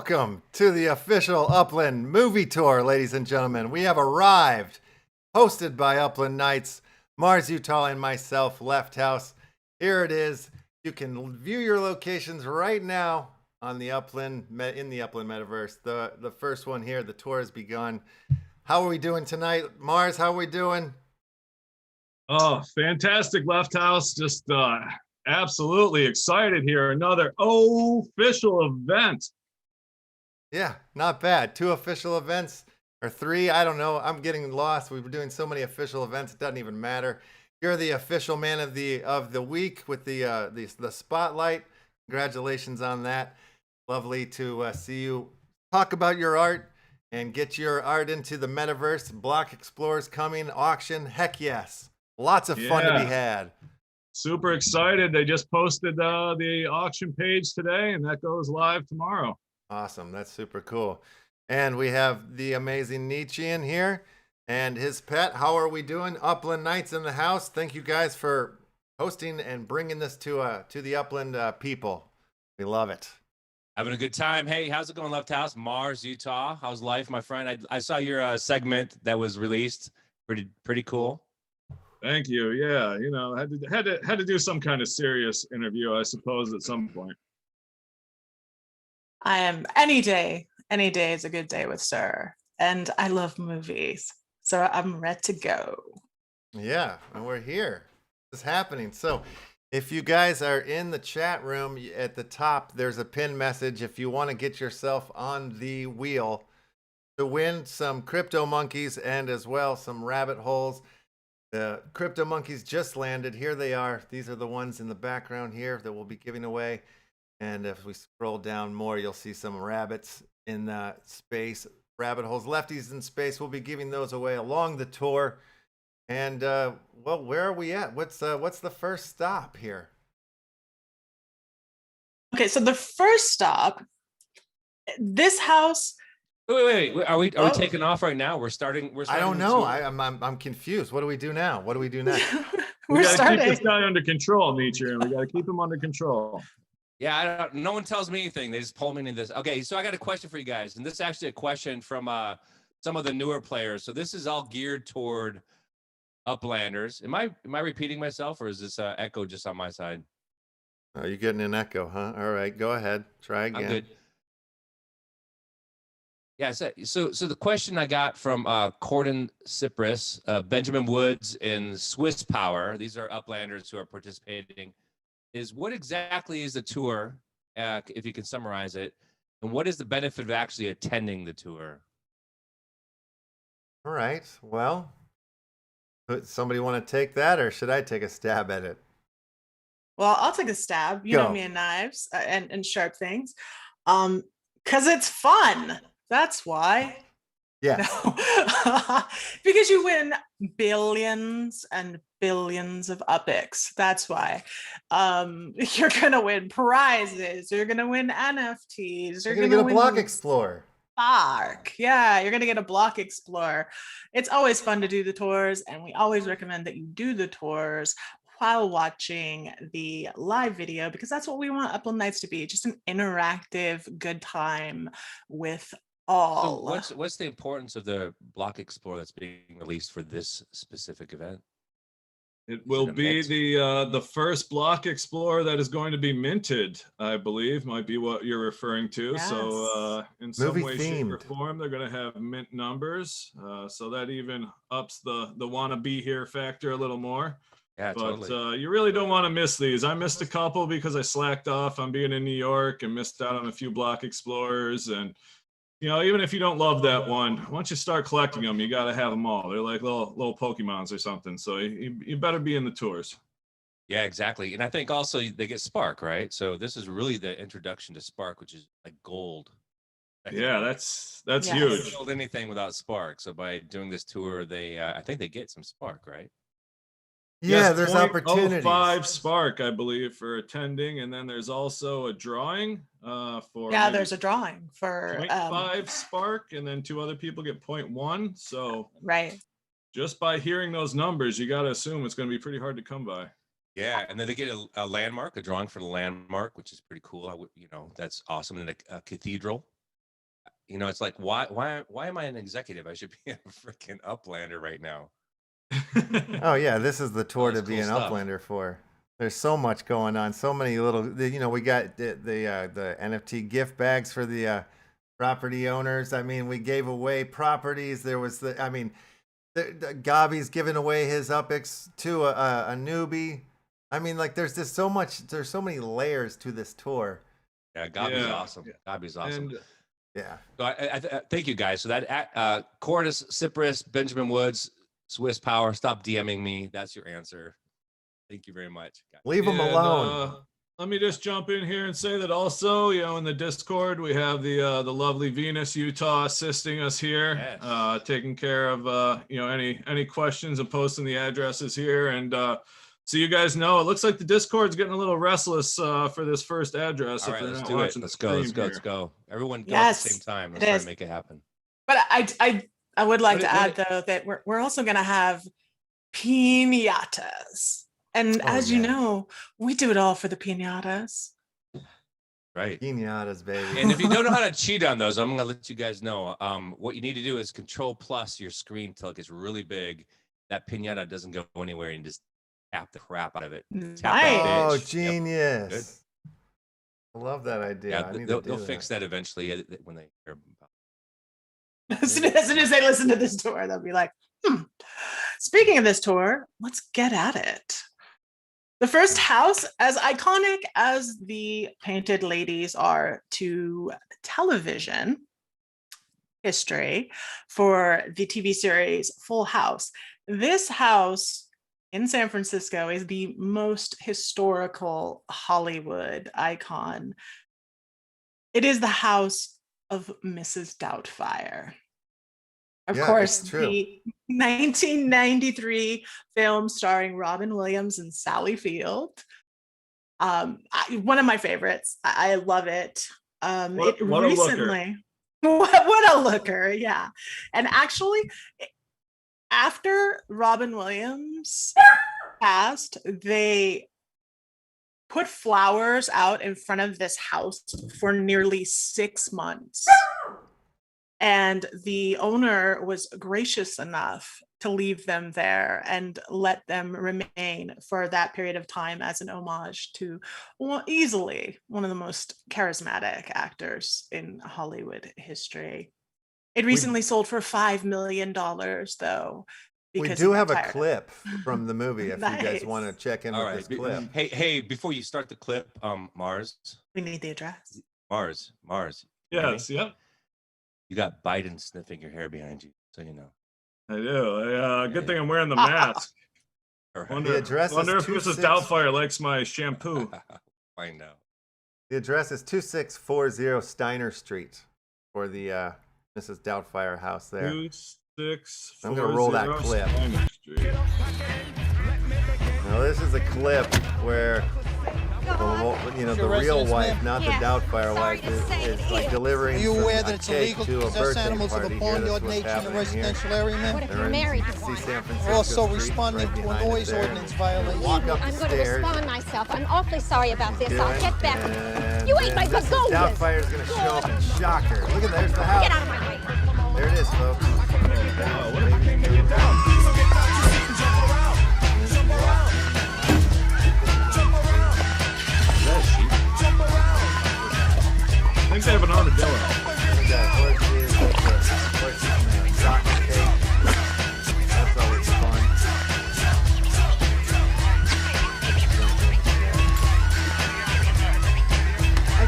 Welcome to the official Upland movie tour, ladies and gentlemen. We have arrived, hosted by Upland Nights, Mars, Utah, and myself, LEFTHOUSE. Here it is. You can view your locations right now on the Upland in the Upland Metaverse. The first one here, the tour has begun. How are we doing tonight, Mars? How are we doing? Oh, fantastic, LEFTHOUSE. Just absolutely excited here. Another official event. Yeah, not bad. 2 official events or 3. I don't know. I'm getting lost. We've been doing so many official events. It doesn't even matter. You're the official man of the week with the spotlight. Congratulations on that. Lovely to see you talk about your art and get your art into the metaverse. Block Explorers coming, auction. Heck yes. Lots of fun to be had. Super excited. They just posted the auction page today, and that goes live tomorrow. Awesome. That's super cool. And we have the amazing Nietzsche in here and his pet. How are we doing? Upland Nights in the house. Thank you guys for hosting and bringing this to the Upland people. We love it. Having a good time. Hey, how's it going, LEFTHOUSE? Mars, Utah. How's life, my friend? I saw your segment that was released. Pretty cool. Thank you. Yeah, you know, had to do some kind of serious interview, I suppose, at some point. I am any day is a good day with Sir. And I love movies. So I'm ready to go. Yeah, and we're here. It's happening. So if you guys are in the chat room at the top, there's a pin message. If you want to get yourself on the wheel to win some crypto monkeys and as well some rabbit holes. The crypto monkeys just landed. Here they are. These are the ones in the background here that we'll be giving away. And if we scroll down more, you'll see some rabbits in space, rabbit holes, lefties in space. We'll be giving those away along the tour. And well, where are we at? What's the first stop here? Okay, so the first stop, this house. Wait. Are we taking off right now? We're starting. I don't know. I'm confused. What do we do now? What do we do next? We gotta keep this guy under control, Nietzsche, and we gotta keep him under control. Yeah, no one tells me anything. They just pull me into this. Okay, so I got a question for you guys, and this is actually a question from some of the newer players. So this is all geared toward Uplanders. Am I repeating myself, or is this echo just on my side? Oh, you're getting an echo, huh? All right, go ahead. Try again. I'm good. Yeah, so the question I got from Corden Cypress, Benjamin Woods, and Swiss Power, these are Uplanders who are participating, is what exactly is the tour, if you can summarize it, and what is the benefit of actually attending the tour? All right, well, somebody want to take that, or should I take a stab at it? Well, I'll take a stab. You know me and knives and sharp things. Because it's fun. That's why. Yeah. No. Because you win billions and billions of UPIX. That's why. You're gonna win prizes. You're gonna win NFTs. You're gonna get a Block Explorer. Spark. Yeah, you're gonna get a Block Explorer. It's always fun to do the tours, and we always recommend that you do the tours while watching the live video, because that's what we want Upland Nights to be, just an interactive good time with all. So what's the importance of the Block Explorer that's being released for this specific event? It will be the first Block Explorer that is going to be minted, I believe, might be what you're referring to. Yes. So in some way, shape, or form, they're going to have mint numbers. So that even ups the wanna be here factor a little more. Yeah, but totally. You really don't want to miss these. I missed a couple because I slacked off on being in New York and missed out on a few Block Explorers. And you know, even if you don't love that one, once you start collecting them, you got to have them all. They're like little Pokemons or something. So you better be in the tours. Yeah, exactly. And I think also they get Spark, right? So this is really the introduction to Spark, which is like gold. Yeah, that's huge. Don't build anything without Spark. So by doing this tour, I think they get some Spark, right? Yeah, yes, there's opportunities. 0.05 Spark, I believe, for attending, and then there's also a drawing for. Yeah, there's a drawing for 0.5 Spark, and then 2 other people get 0.1. So right, just by hearing those numbers, you got to assume it's going to be pretty hard to come by. Yeah, and then they get a landmark, a drawing for the landmark, which is pretty cool. You know, that's awesome. And a cathedral. you know, it's like, why am I an executive? I should be a freaking Uplander right now. Oh yeah, this is the tour to be cool an stuff. Uplander for. There's so much going on, so many little. You know, we got the NFT gift bags for the property owners. I mean, we gave away properties. There was the. I mean, Gabi's giving away his UPX to a newbie. I mean, like, there's just so much. There's so many layers to this tour. Yeah, Gabi's awesome. Gabi's awesome. And, yeah. So I thank you guys. So that Cordis, Cypress, Benjamin Woods, Swiss Power. Stop DMing me. That's your answer. Thank you very much. Guys. Leave them alone. Let me just jump in here and say that also, you know, in the Discord, we have the lovely Venus, Utah assisting us here, yes. Taking care of, you know, any questions and posting the addresses here. And so you guys know, it looks like the Discord's getting a little restless for this first address. All right, let's do it. Let's go. Everyone go yes, at the same time. Let's try to make it happen. But I would like to add, though, that we're also going to have piñatas. And as you know, we do it all for the piñatas. Right. Piñatas, baby. And if you don't know how to cheat on those, I'm going to let you guys know. What you need to do is Control+ your screen till it gets really big. That piñata doesn't go anywhere, and just tap the crap out of it. Nice. Oh, genius. Yep. I love that idea. Yeah, they'll fix that eventually when they hear about it. As soon as they listen to this tour, they'll be like, Speaking of this tour, let's get at it. The first house, as iconic as the Painted Ladies are to television history for the TV series Full House, this house in San Francisco is the most historical Hollywood icon. It is the house of Mrs. Doubtfire. Of course, the 1993 film starring Robin Williams and Sally Field. One of my favorites. I love it. What a looker, yeah. And actually, after Robin Williams passed, they put flowers out in front of this house for nearly 6 months. And the owner was gracious enough to leave them there and let them remain for that period of time as an homage to easily one of the most charismatic actors in Hollywood history. It recently sold for $5 million, though. We do have a clip from the movie if you guys want to check in with this clip. Hey, before you start the clip, Mars. We need the address. Mars. Yes, yep. You got Biden sniffing your hair behind you, so you know. I do. Good thing I'm wearing the mask. The address wonder if Mrs. Doubtfire likes my shampoo. Find out. The address is 2640 Steiner Street for the Mrs. Doubtfire house there. 2640 I'm going to roll that clip. Now this is a clip where the real wife, not the Doubtfire wife, is like delivering a cake to a birthday party. What if you're married to one? We're also responding to a noise ordinance violation. Walk up the stairs. I'm going to respond myself. I'm awfully sorry about this. I'll get back. You ate my begonias. Doubtfire's going to show up and shock her. Look at there's the house. Get out of my way. There it is, folks. I think they have an armadillo. That's always fun. I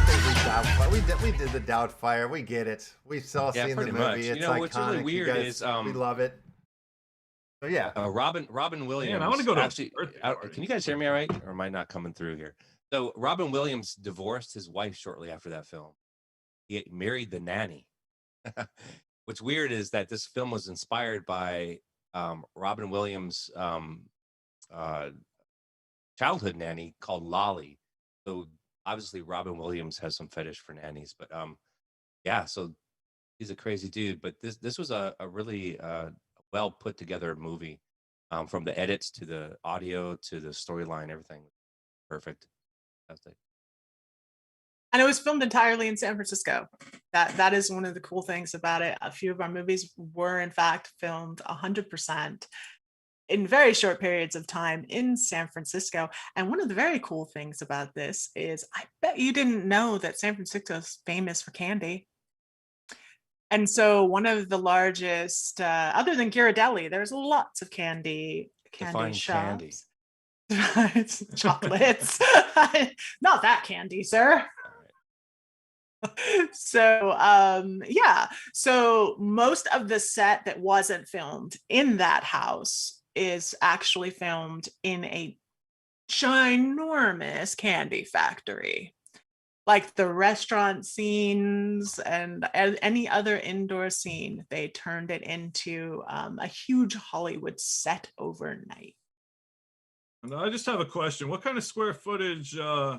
think we did the Doubtfire. We get it. We've all seen the movie. Much. It's iconic. What's really weird is we love it. So yeah, Robin Williams. Man, I want to go to actually. Can you guys hear me all right, or am I not coming through here? So Robin Williams divorced his wife shortly after that film. He married the nanny. What's weird is that this film was inspired by Robin Williams' childhood nanny called Lolly. So obviously Robin Williams has some fetish for nannies, but yeah, so he's a crazy dude. But this was a really well put together movie, from the edits to the audio to the storyline, everything perfect. Fantastic. And it was filmed entirely in San Francisco. That is one of the cool things about it. A few of our movies were in fact filmed 100% in very short periods of time in San Francisco. And one of the very cool things about this is I bet you didn't know that San Francisco is famous for candy. And so one of the largest, other than Ghirardelli, there's lots of candy shops. It's chocolates. Not that candy, sir. So yeah, so most of the set that wasn't filmed in that house is actually filmed in a ginormous candy factory. Like the restaurant scenes and any other indoor scene, they turned it into a huge Hollywood set overnight. And I just have a question. What kind of square footage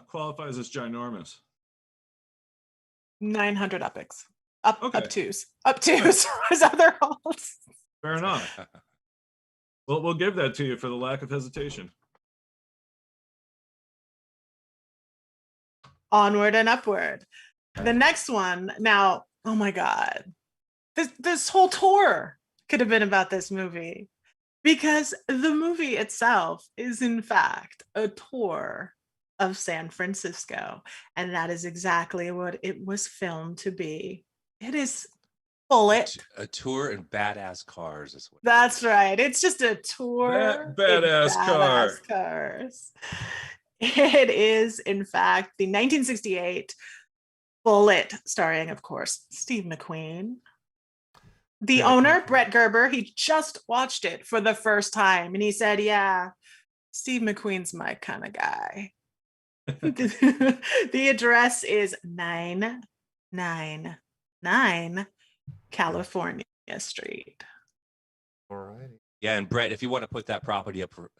qualifies as ginormous? 900 upics. Up-twos. Up-twos was other halls. Fair enough. Well, we'll give that to you for the lack of hesitation. Onward and upward. The next one, now, oh my God. This whole tour could have been about this movie, because the movie itself is in fact a tour of San Francisco, and that is exactly what it was filmed to be. It is Bullitt. A tour in badass cars is what. That's right. It's just a tour badass cars. It is in fact the 1968 Bullitt, starring of course Steve McQueen. The owner, Brett Gerber, he just watched it for the first time and he said, yeah, Steve McQueen's my kind of guy. The address is 999 California Street. All righty. Yeah, and Brett, if you want to put that property up for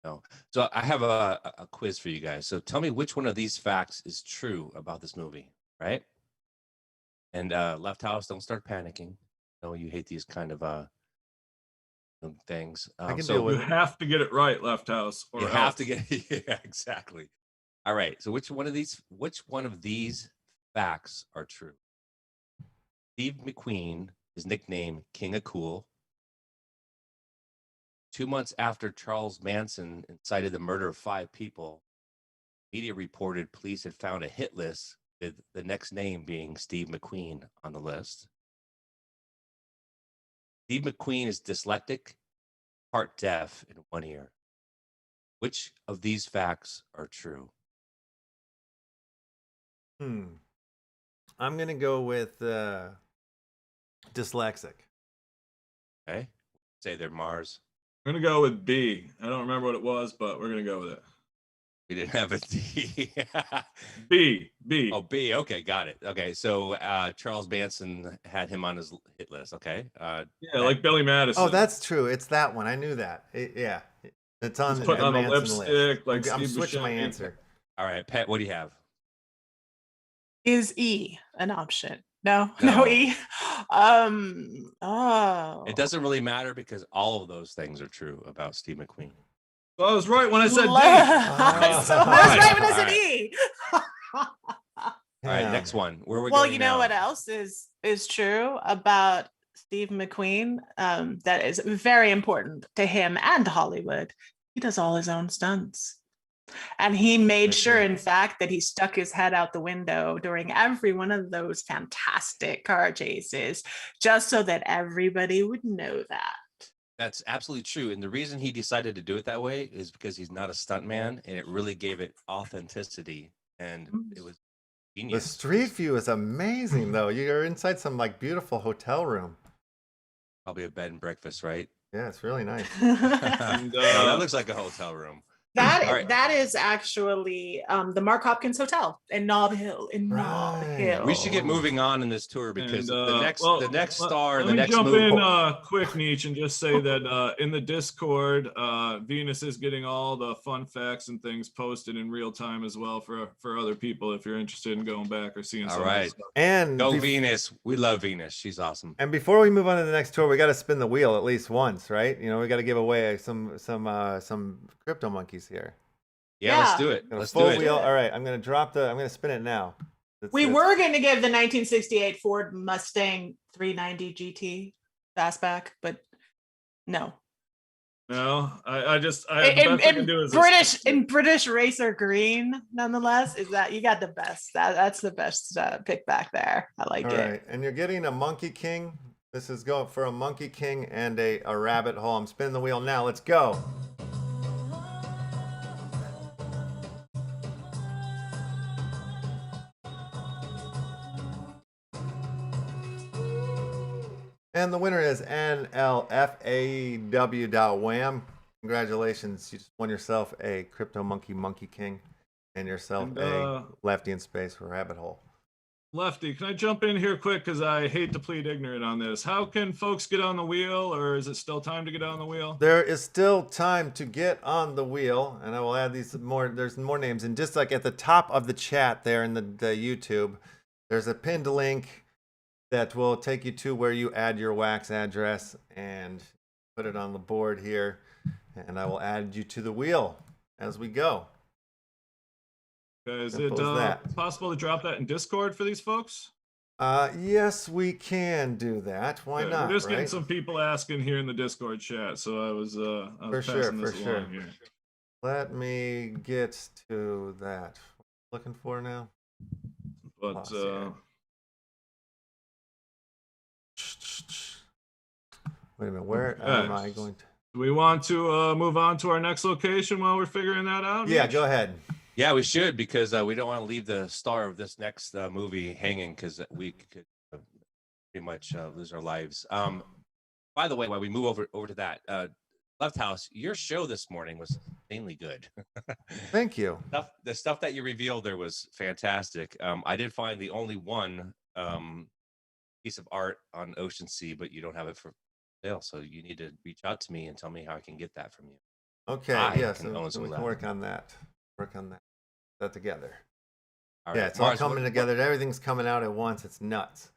no. So I have a quiz for you guys. So tell me which one of these facts is true about this movie, right? And Left House, don't start panicking. No, you hate these kind of things. I can so deal with you have to get it right, Left House. Or you else. have to get yeah, exactly. All right. So which one of these facts are true? Steve McQueen is nicknamed King of Cool. 2 months after Charles Manson incited the murder of 5 people, media reported police had found a hit list with the next name being Steve McQueen on the list. Steve McQueen is dyslexic, part deaf in one ear. Which of these facts are true? I'm going to go with dyslexic. Okay. Say they're Mars. We're going to go with B. I don't remember what it was, but we're going to go with it. We didn't have a D. B. Oh, B. Okay, got it. Okay, so Charles Manson had him on his hit list. Okay. Yeah, like Billy Madison. Oh, that's true. It's that one. I knew that. Yeah. It's on, putting on a Manson lipstick. list. Like I'm Steve switching my Buscemi. answer. All right, Pat, what do you have? Is E an option? No E. Oh. It doesn't really matter because all of those things are true about Steve McQueen. So I was right when I said D. I was right when I said E. All right, next one. Where are we well, going you know now? what else is true about Steve McQueen? That is very important to him and Hollywood. He does all his own stunts. And he made sure, in fact, that he stuck his head out the window during every one of those fantastic car chases, just so that everybody would know that. That's absolutely true. And the reason he decided to do it that way is because he's not a stuntman, and it really gave it authenticity. And it was genius. The street view is amazing, though. You're inside some like beautiful hotel room. Probably a bed and breakfast, right? Yeah, it's really nice. And, No, that looks like a hotel room. That is actually the Mark Hopkins Hotel in Nob Hill. Nob Hill. We should get moving on in this tour because the next star, let the me next jump movie. in quick, Nietzsche, and just say that in the Discord, Venus is getting all the fun facts and things posted in real time as well for other people if you're interested in going back or seeing some of this stuff. And go Venus. We love Venus. She's awesome. And before we move on to the next tour, we got to spin the wheel at least once, right? You know, we got to give away some crypto monkeys here. Yeah, let's do it. Let's do it. Wheel. All right, I'm gonna spin it now. We were going to give the 1968 Ford Mustang 390 GT fastback, but no. No, I the best I can do is in British racer green. Nonetheless, is that you got the best? That's the best pick back there. I like it. All right, and you're getting a Monkey King. This is going for a Monkey King and a rabbit hole. I'm spinning the wheel now. Let's go. And the winner is NLFAW.wham. Congratulations. You just won yourself a Crypto Monkey King and yourself a Lefty in Space for Rabbit Hole. Lefty, can I jump in here quick? Because I hate to plead ignorant on this. How can folks get on the wheel, or is it still time to get on the wheel? There is still time to get on the wheel, and I will add these more. There's more names. And just like at the top of the chat there in the YouTube, there's a pinned link that will take you to where you add your wax address and put it on the board here. And I will add you to the wheel as we go. Is it possible to drop that in Discord for these folks? Yes, we can do that. Why not? We're just getting some people asking here in the Discord chat, so I was passing this along here. Let me get to that. What I'm looking for now. But wait a minute, where am I going to? Do we want to move on to our next location while we're figuring that out? Yeah, go ahead. Yeah, we should, because we don't want to leave the star of this next movie hanging, because we could pretty much lose our lives. By the way, while we move over to that, Left House, your show this morning was insanely good. Thank you. The stuff that you revealed there was fantastic. I did find the only one piece of art on Ocean Sea, but you don't have it for sale, so you need to reach out to me and tell me how I can get that from you. Okay, yes, so we can work on that. That together. All right. Yeah, it's all coming together. Everything's coming out at once. It's nuts.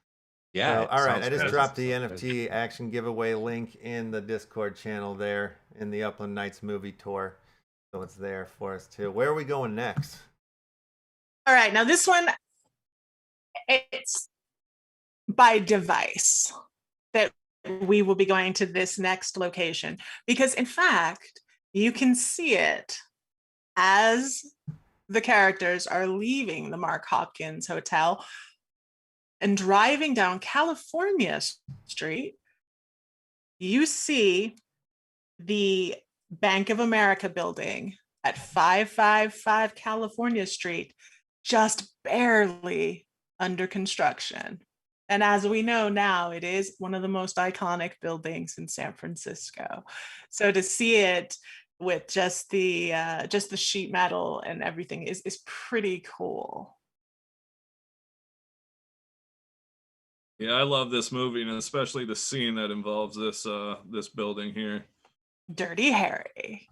Yeah. So, all right, I just dropped the NFT action giveaway link in the Discord channel there in the Upland Nights movie tour. So it's there for us too. Where are we going next? All right, now this one, it's by device that we will be going to this next location, because in fact, you can see it as the characters are leaving the Mark Hopkins Hotel and driving down California Street. You see the Bank of America building at 555 California Street, just barely under construction. And as we know now, it is one of the most iconic buildings in San Francisco. So to see it with just the sheet metal and everything is pretty cool. Yeah, I love this movie, and especially the scene that involves this this building here. Dirty Harry,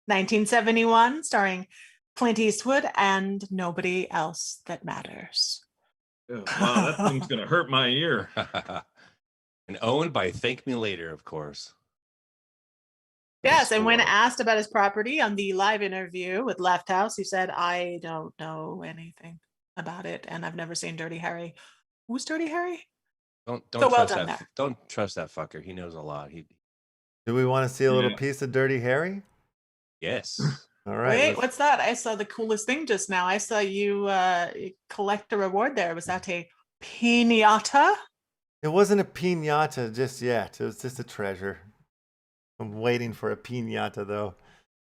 1971, starring Clint Eastwood and Nobody Else That Matters. Oh, wow, that thing's gonna hurt my ear. And owned by Thank Me Later, of course. Yes, and when asked about his property on the live interview with Left House, he said, "I don't know anything about it, and I've never seen Dirty Harry." Who's Dirty Harry? Don't trust that. Don't trust that fucker. He knows a lot. Do we want to see a little piece of Dirty Harry? Yes. All right. Wait, what's that? I saw the coolest thing just now. I saw you collect a reward there. Was that a piñata? It wasn't a piñata just yet. It was just a treasure. I'm waiting for a piñata though.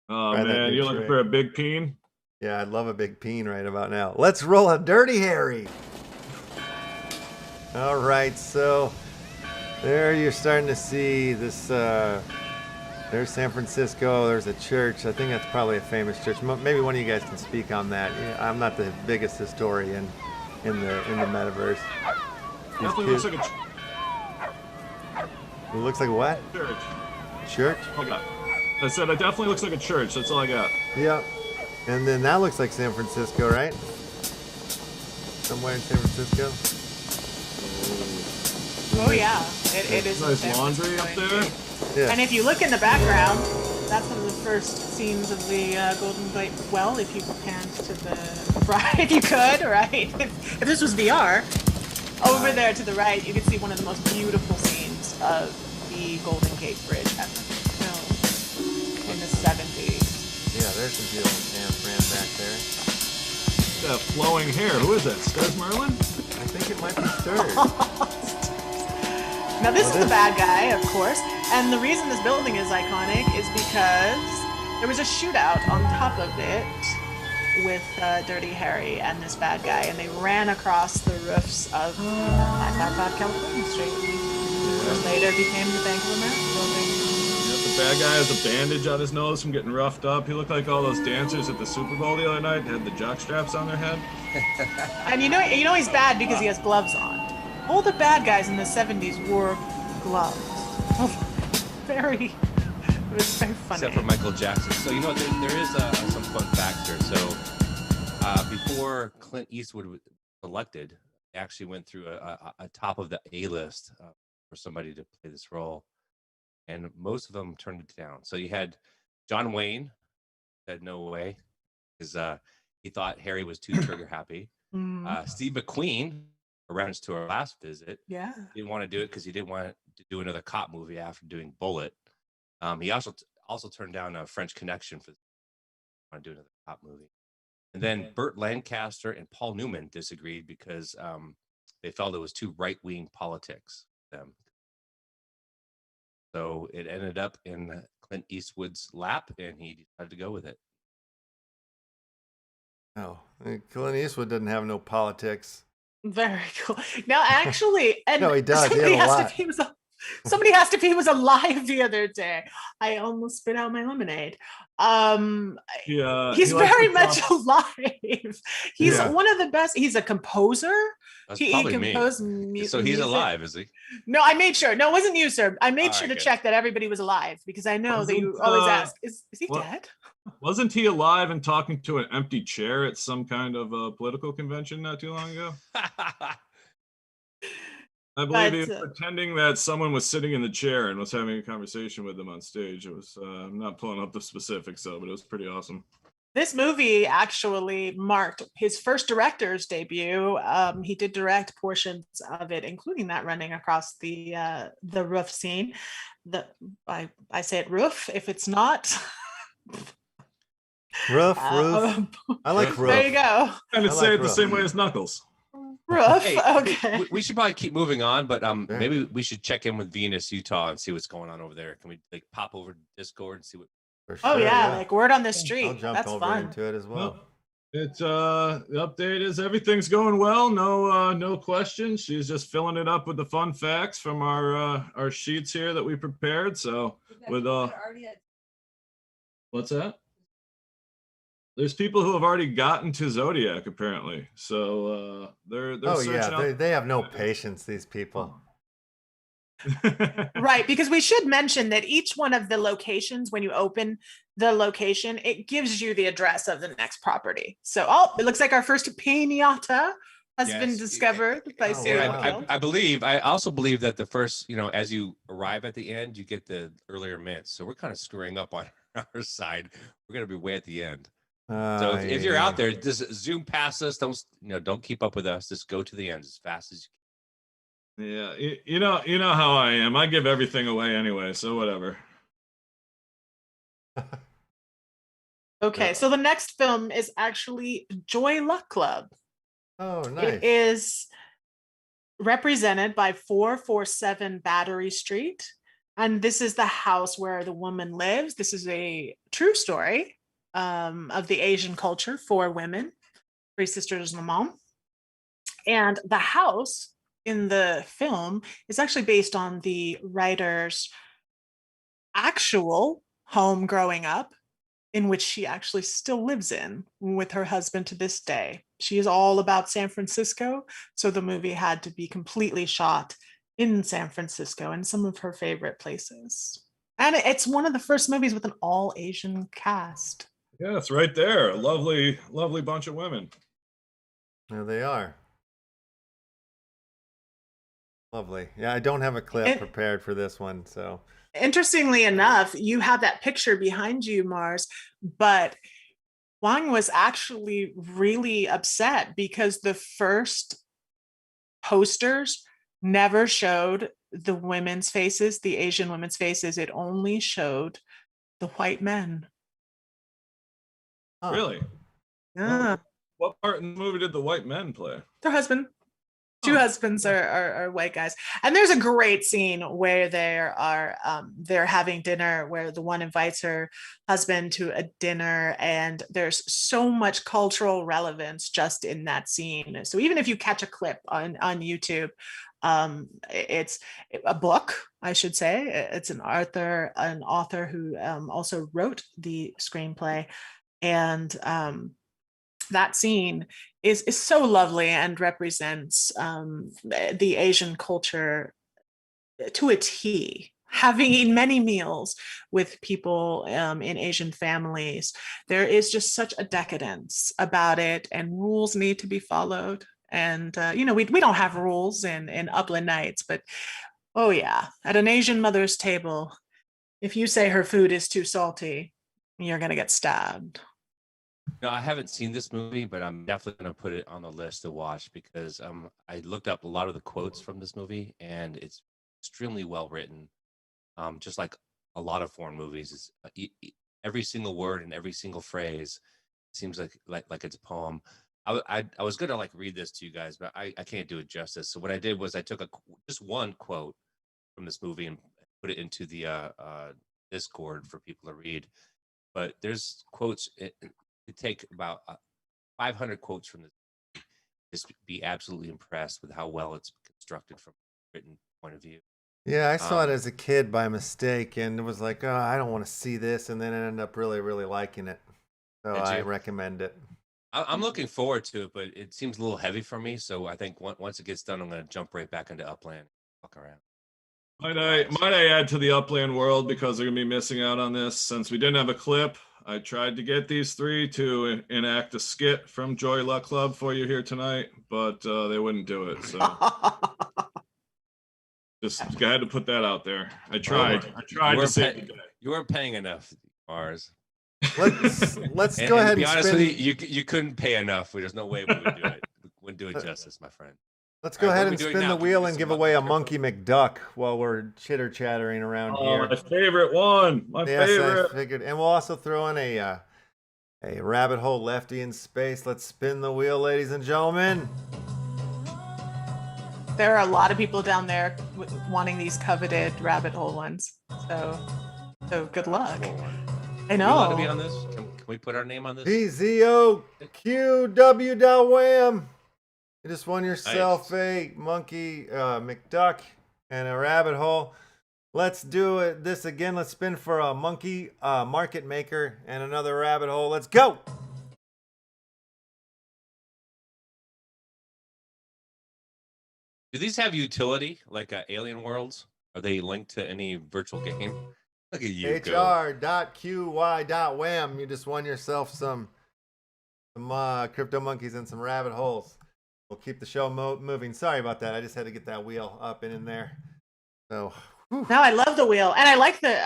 Oh man, you're looking for a big peen? Yeah, I'd love a big peen right about now. Let's roll a Dirty Harry. All right, so there you're starting to see this. There's San Francisco. There's a church. I think that's probably a famous church. Maybe one of you guys can speak on that. Yeah, I'm not the biggest historian in the metaverse. Definitely looks like a it looks like what? Church. Church? Okay. I said it definitely looks like a church. That's all I got. Yep. And then that looks like San Francisco, right? Somewhere in San Francisco. Oh yeah, it is. Nice laundry up there. Yeah. And if you look in the background, that's one of the first scenes of the Golden Gate. Well, if you panned to the right, if you could, right? If this was VR, over there to the right, you can see one of the most beautiful scenes of the Golden Gate Bridge ever filmed in the 70s. Yeah, there's some beautiful San Fran back there. That flowing hair. Who is that? Merlin? I think it might be Sturz. Now this is the bad guy, of course, and the reason this building is iconic is because there was a shootout on top of it with Dirty Harry and this bad guy, and they ran across the roofs of 955 California Street. Which later became the Bank of America building. The bad guy has a bandage on his nose from getting roughed up. He looked like all those dancers at the Super Bowl the other night. They had the jock straps on their head. And you know he's bad because he has gloves on. All the bad guys in the 70s wore gloves. It was very funny. Except for Michael Jackson. So, you know, there is some fun facts here. So, before Clint Eastwood was elected, they actually went through a top of the A-list for somebody to play this role. And most of them turned it down. So you had John Wayne, said no way, because he thought Harry was too trigger happy. Steve McQueen, around to our last visit, didn't want to do it because he didn't want to do another cop movie after doing Bullitt. He also turned down a French Connection for want to do another cop movie. And then Burt Lancaster and Paul Newman disagreed because they felt it was too right-wing politics for them. So it ended up in Clint Eastwood's lap, and he decided to go with it. Oh, Clint Eastwood doesn't have no politics. Very cool. Now, actually, and no, he does. Somebody asked if he was alive the other day. I almost spit out my lemonade. He's very much alive. He's one of the best. He's a composer. That's he composed music. So he's alive, is he? No, I made sure. No, it wasn't you, sir. I made sure to check that everybody was alive because I know that you always ask, is he dead? Wasn't he alive and talking to an empty chair at some kind of political convention not too long ago? I believe he was pretending that someone was sitting in the chair and was having a conversation with them on stage. It was, I'm not pulling up the specifics though, but it was pretty awesome. This movie actually marked his first director's debut. He did direct portions of it, including that running across the roof scene. I say it roof if it's not. Roof. I like roof. There you go. Kind of say it the same way as Knuckles. Roof. Hey, okay. We should probably keep moving on, but maybe we should check in with Venus, Utah, and see what's going on over there. Can we like pop over to Discord and see what? Sure, oh yeah, like word on the street. I'll jump That's over fun. into it as well. It's the update is everything's going well. No questions. She's just filling it up with the fun facts from our sheets here that we prepared. So with what's that? There's people who have already gotten to Zodiac apparently. So they're they have no patience, these people. Right, because we should mention that each one of the locations, when you open the location, it gives you the address of the next property. So, it looks like our first piñata has been discovered by serial I also believe that the first, as you arrive at the end, you get the earlier mints. So we're kind of screwing up on our side. We're going to be way at the end. So if you're out there, just zoom past us. Don't keep up with us. Just go to the end as fast as you can. Yeah, you know how I am. I give everything away anyway, so whatever. Okay, so the next film is actually Joy Luck Club. Oh, nice. It is represented by 447 Battery Street, and this is the house where the woman lives. This is a true story of the Asian culture for women, three sisters and a mom. And the house in the film is actually based on the writer's actual home growing up, in which she actually still lives in with her husband to this day. She is all about San Francisco, so the movie had to be completely shot in San Francisco and some of her favorite places. And it's one of the first movies with an all-Asian cast. Yeah, it's right there. A lovely, lovely bunch of women. There they are. Lovely. Yeah, I don't have a clip prepared for this one, so Interestingly enough, you have that picture behind you, Mars, but Wang was actually really upset because the first posters never showed the women's faces, the Asian women's faces. It only showed the white men. Really? Yeah. What part in the movie did the white men play? Their husband. Two husbands are white guys. And there's a great scene where they're having dinner, where the one invites her husband to a dinner, and there's so much cultural relevance just in that scene. So even if you catch a clip on YouTube, it's a book, I should say. It's an author who also wrote the screenplay, and that scene is so lovely and represents the Asian culture to a T. Having eaten many meals with people in Asian families, there is just such a decadence about it, and rules need to be followed. And we don't have rules in Upland Nights, but oh yeah, at an Asian mother's table, if you say her food is too salty, you're gonna get stabbed. No, I haven't seen this movie, but I'm definitely going to put it on the list to watch because I looked up a lot of the quotes from this movie, and it's extremely well written. Just like a lot of foreign movies, every single word and every single phrase seems like it's a poem. I was going to like read this to you guys, but I can't do it justice. So what I did was I took just one quote from this movie and put it into the Discord for people to read. But there's quotes. To take about 500 quotes from this, just be absolutely impressed with how well it's constructed from a written point of view. Yeah, I saw it as a kid by mistake, and it was like, oh, I don't want to see this, and then I ended up really, really liking it. So I recommend it. I'm looking forward to it, but it seems a little heavy for me. So I think once it gets done, I'm going to jump right back into Upland. Fuck around. Might I add to the Upland world, because they're going to be missing out on this, since we didn't have a clip. I tried to get these three to enact a skit from Joy Luck Club for you here tonight, but they wouldn't do it. So just had to put that out there. I tried to save the day. You weren't paying enough, Mars. Let's go ahead and be honest with you. You couldn't pay enough. There's no way we would do it. We wouldn't do it justice, my friend. Let's go ahead and spin the wheel and give away a Monkey McDuck while we're chitter-chattering around here. My favorite one. My favorite. I figured. And we'll also throw in a rabbit hole lefty in space. Let's spin the wheel, ladies and gentlemen. There are a lot of people down there wanting these coveted rabbit hole ones. So good luck. I know. Are we allowed to be on this? Can we put our name on this? PZOQW.wham. You just won yourself a Monkey McDuck and a rabbit hole. Let's do this again. Let's spin for a Monkey Market Maker and another rabbit hole. Let's go. Do these have utility like Alien Worlds? Are they linked to any virtual game? Look at you. HR.QY.wham. You just won yourself some crypto monkeys and some rabbit holes. We'll keep the show moving. Sorry about that. I just had to get that wheel up and in there. So no, I love the wheel, and I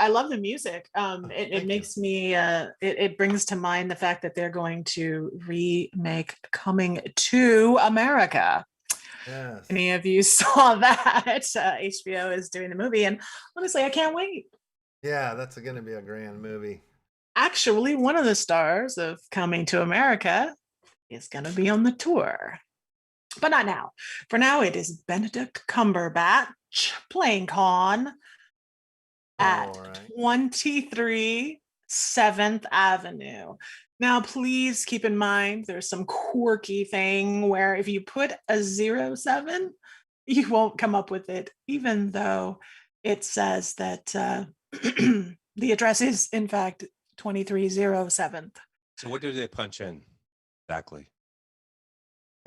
love the music. It makes me it brings to mind the fact that they're going to remake Coming to America. Yes. Any of you saw that? HBO is doing the movie, and honestly, I can't wait. Yeah, that's going to be a grand movie. Actually, one of the stars of Coming to America is going to be on the tour. But not now. For now, it is Benedict Cumberbatch playing Khan at 23 7th Avenue. Now, please keep in mind, there's some quirky thing where if you put a 07, you won't come up with it, even though it says that the address is, in fact, 2307th. So what do they punch in exactly?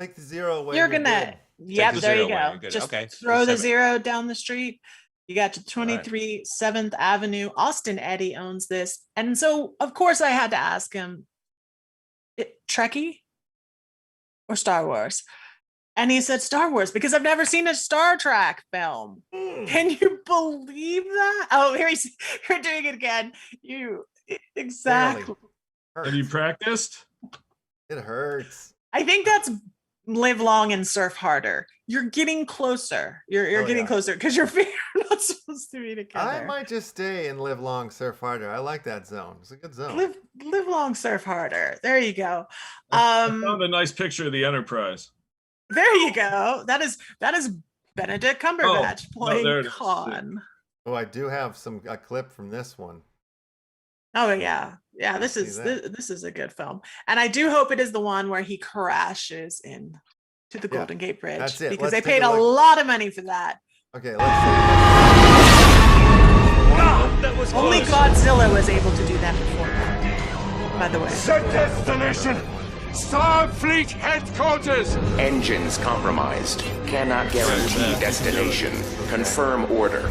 Take the zero away. You're gonna, yep, there you go. Just throw the 0 down the street. You got to 23 7th Avenue. Austin Eddy owns this. And so, of course, I had to ask him, Trekkie or Star Wars? And he said Star Wars because I've never seen a Star Trek film. Can you believe that? Oh, you're doing it again. Exactly. Have you practiced? It hurts. I think that's live long and surf harder. You're getting closer. You're getting closer because your feet are not supposed to be together. I might just stay and live long, surf harder. I like that zone. It's a good zone. Live long, surf harder. There you go. I found a nice picture of the Enterprise. There you go. That is Benedict Cumberbatch playing Khan. Oh, I do have a clip from this one. Oh yeah. This is a good film, and I do hope it is the one where he crashes in to the Golden Gate Bridge. That's it. Because they paid a lot of money for that. Okay, let's see. Only Godzilla was able to do that before. By the way. Set destination. Starfleet headquarters. Engines compromised. Cannot guarantee destination. Confirm order.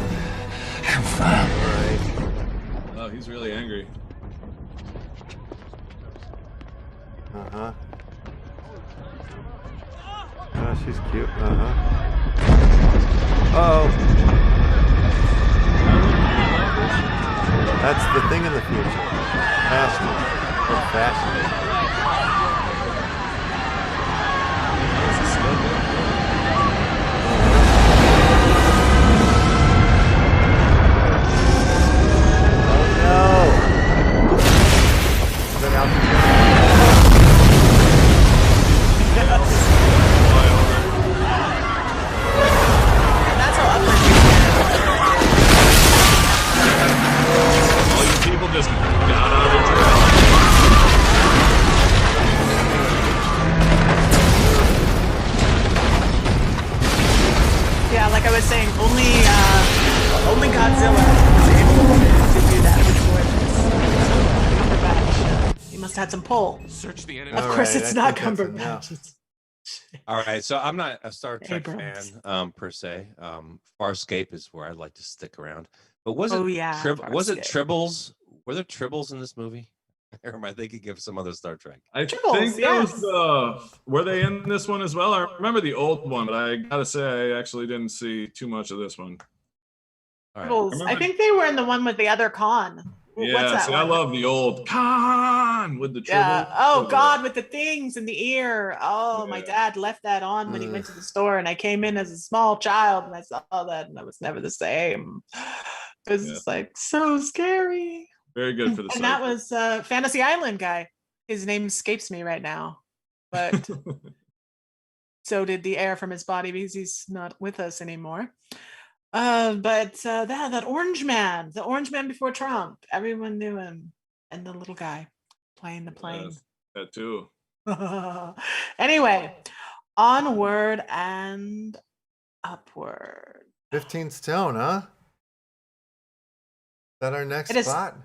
Oh, he's really angry. Uh-huh. Oh, she's cute. Uh-huh. Uh-oh. That's the thing in the future. Fashion. Oh, fashion. Only Godzilla was able to do that before this. He must have had some pull. Search the enemy. Of course, it's not Cumberbatch. All right, so I'm not a Star Trek fan per se. Farscape is where I'd like to stick around. But was it Tribbles? Were there Tribbles in this movie? Or am I thinking of some other Star Trek? I think those were they in this one as well? I remember the old one, but I gotta say I actually didn't see too much of this one. Right. I think they were in the one with the other Khan. Yeah, what's that one? I love the old Khan with the Tribbles. Yeah. Oh God, with the things in the ear. Oh, my dad left that on when he went to the store, and I came in as a small child and I saw that, and I was never the same. It was just like so scary. Very good for the And that was Fantasy Island guy. His name escapes me right now, but so did the air from his body because he's not with us anymore. But that orange man, the orange man before Trump, everyone knew him, and the little guy playing the plane. Yes, that too. Anyway, onward and upward. 15 stone, huh? Is that our next spot?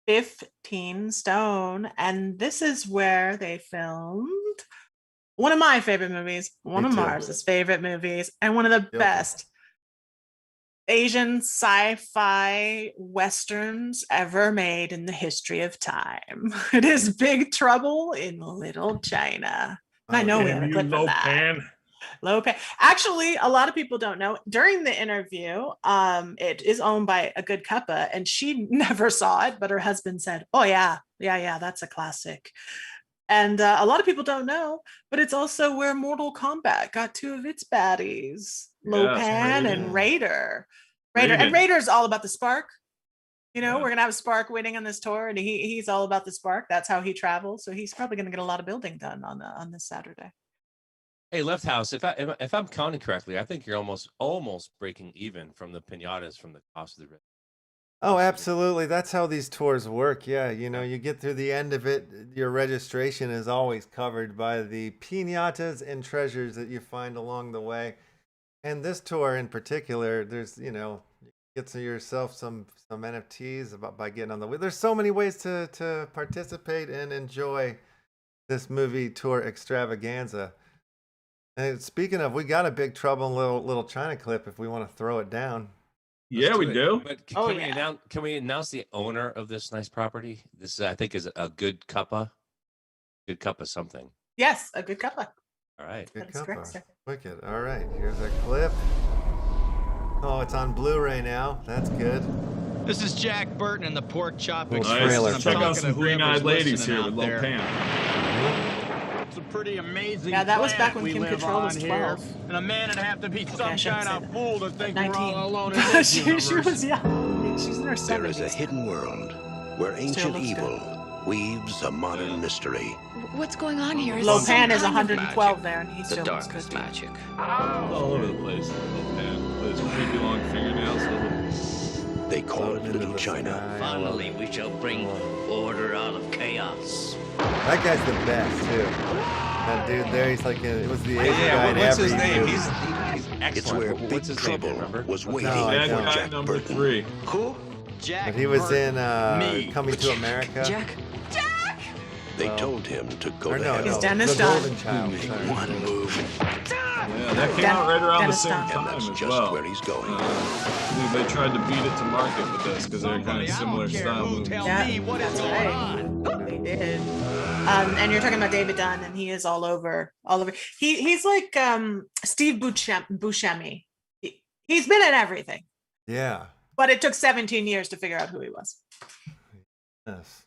15 stone, and this is where they filmed one of my favorite movies, one of Mars's favorite movies, and one of the best Asian sci-fi westerns ever made in the history of time. It is Big Trouble in Little China. I know we have a clip of that. Low Pan. Actually, a lot of people don't know. During the interview, it is owned by a good cuppa, and she never saw it, but her husband said, "Oh yeah, that's a classic." And a lot of people don't know, but it's also where Mortal Kombat got two of its baddies, Low Pan and Raider. And Raider's all about the spark. You know, we're gonna have Spark winning on this tour, and he's all about the spark. That's how he travels. So he's probably gonna get a lot of building done on this Saturday. Hey, Left House, if I'm counting correctly, I think you're almost breaking even from the piñatas from the cost of the ride. Oh, absolutely. That's how these tours work. Yeah, you know, you get through the end of it, your registration is always covered by the piñatas and treasures that you find along the way. And this tour in particular, there's, you know, get to yourself some NFTs by getting on the way. There's so many ways to participate and enjoy this movie tour extravaganza. And speaking of, we got a Big Trouble in Little China clip if we want to throw it down. Yeah, we do. But can we announce the owner of this nice property? This I think is a good cuppa. Good cuppa something. Yes, a good cuppa. All right. Good That is correct, combo. sir. Wicked. All right, here's our clip. Oh, it's on Blu-ray now. That's good. This is Jack Burton and the Pork Chop Little Express. trailer. and I'm Check out talking some to whoever's green-eyed ladies listening here out with Lil there. Pam. It's a pretty amazing Yeah, that was back planet when we Kim live Cattrall was on here. 12. And a man would have to be I some shouldn't kind say of that. fool to think we're 19. all alone in this she universe. was young. She's in her 70s. There is a hidden world where ancient looks evil weaves a modern mystery. What's going on here? Is Lopan some is kind of 112 there, and he The still looks darkness good. magic. All over the place. Lil Pam. Those creepy long fingernails. They call it Into Little the China. sky. Finally, we shall bring order out of chaos. That guy's the best too. That dude there, he's like it was the Asian guy Yeah, in what's every his name? movie. He's excellent. It's where What's Big his Trouble name? Remember? was waiting No, I for don't. Bad guy Jack number Burton. 3. Who? Jack But he was Burton. in Me. Coming to America. Jack? They told him to go Or to no, hell. He's no, Dennis the Dunn. Golden Child. Make Sorry. one move, Yeah, that came out right around the Dennis same Dunn. and time that's as just well. where he's going. I think they tried to beat it to market with this because they're kind Somebody, of I similar don't care style who movies. tells Yeah, me what is that's going right. on. They did. And you're talking about David Dunn, and he is all over. He's like Steve Buscemi. He's been in everything, Yeah. but it took 17 years to figure out who he was. Yes.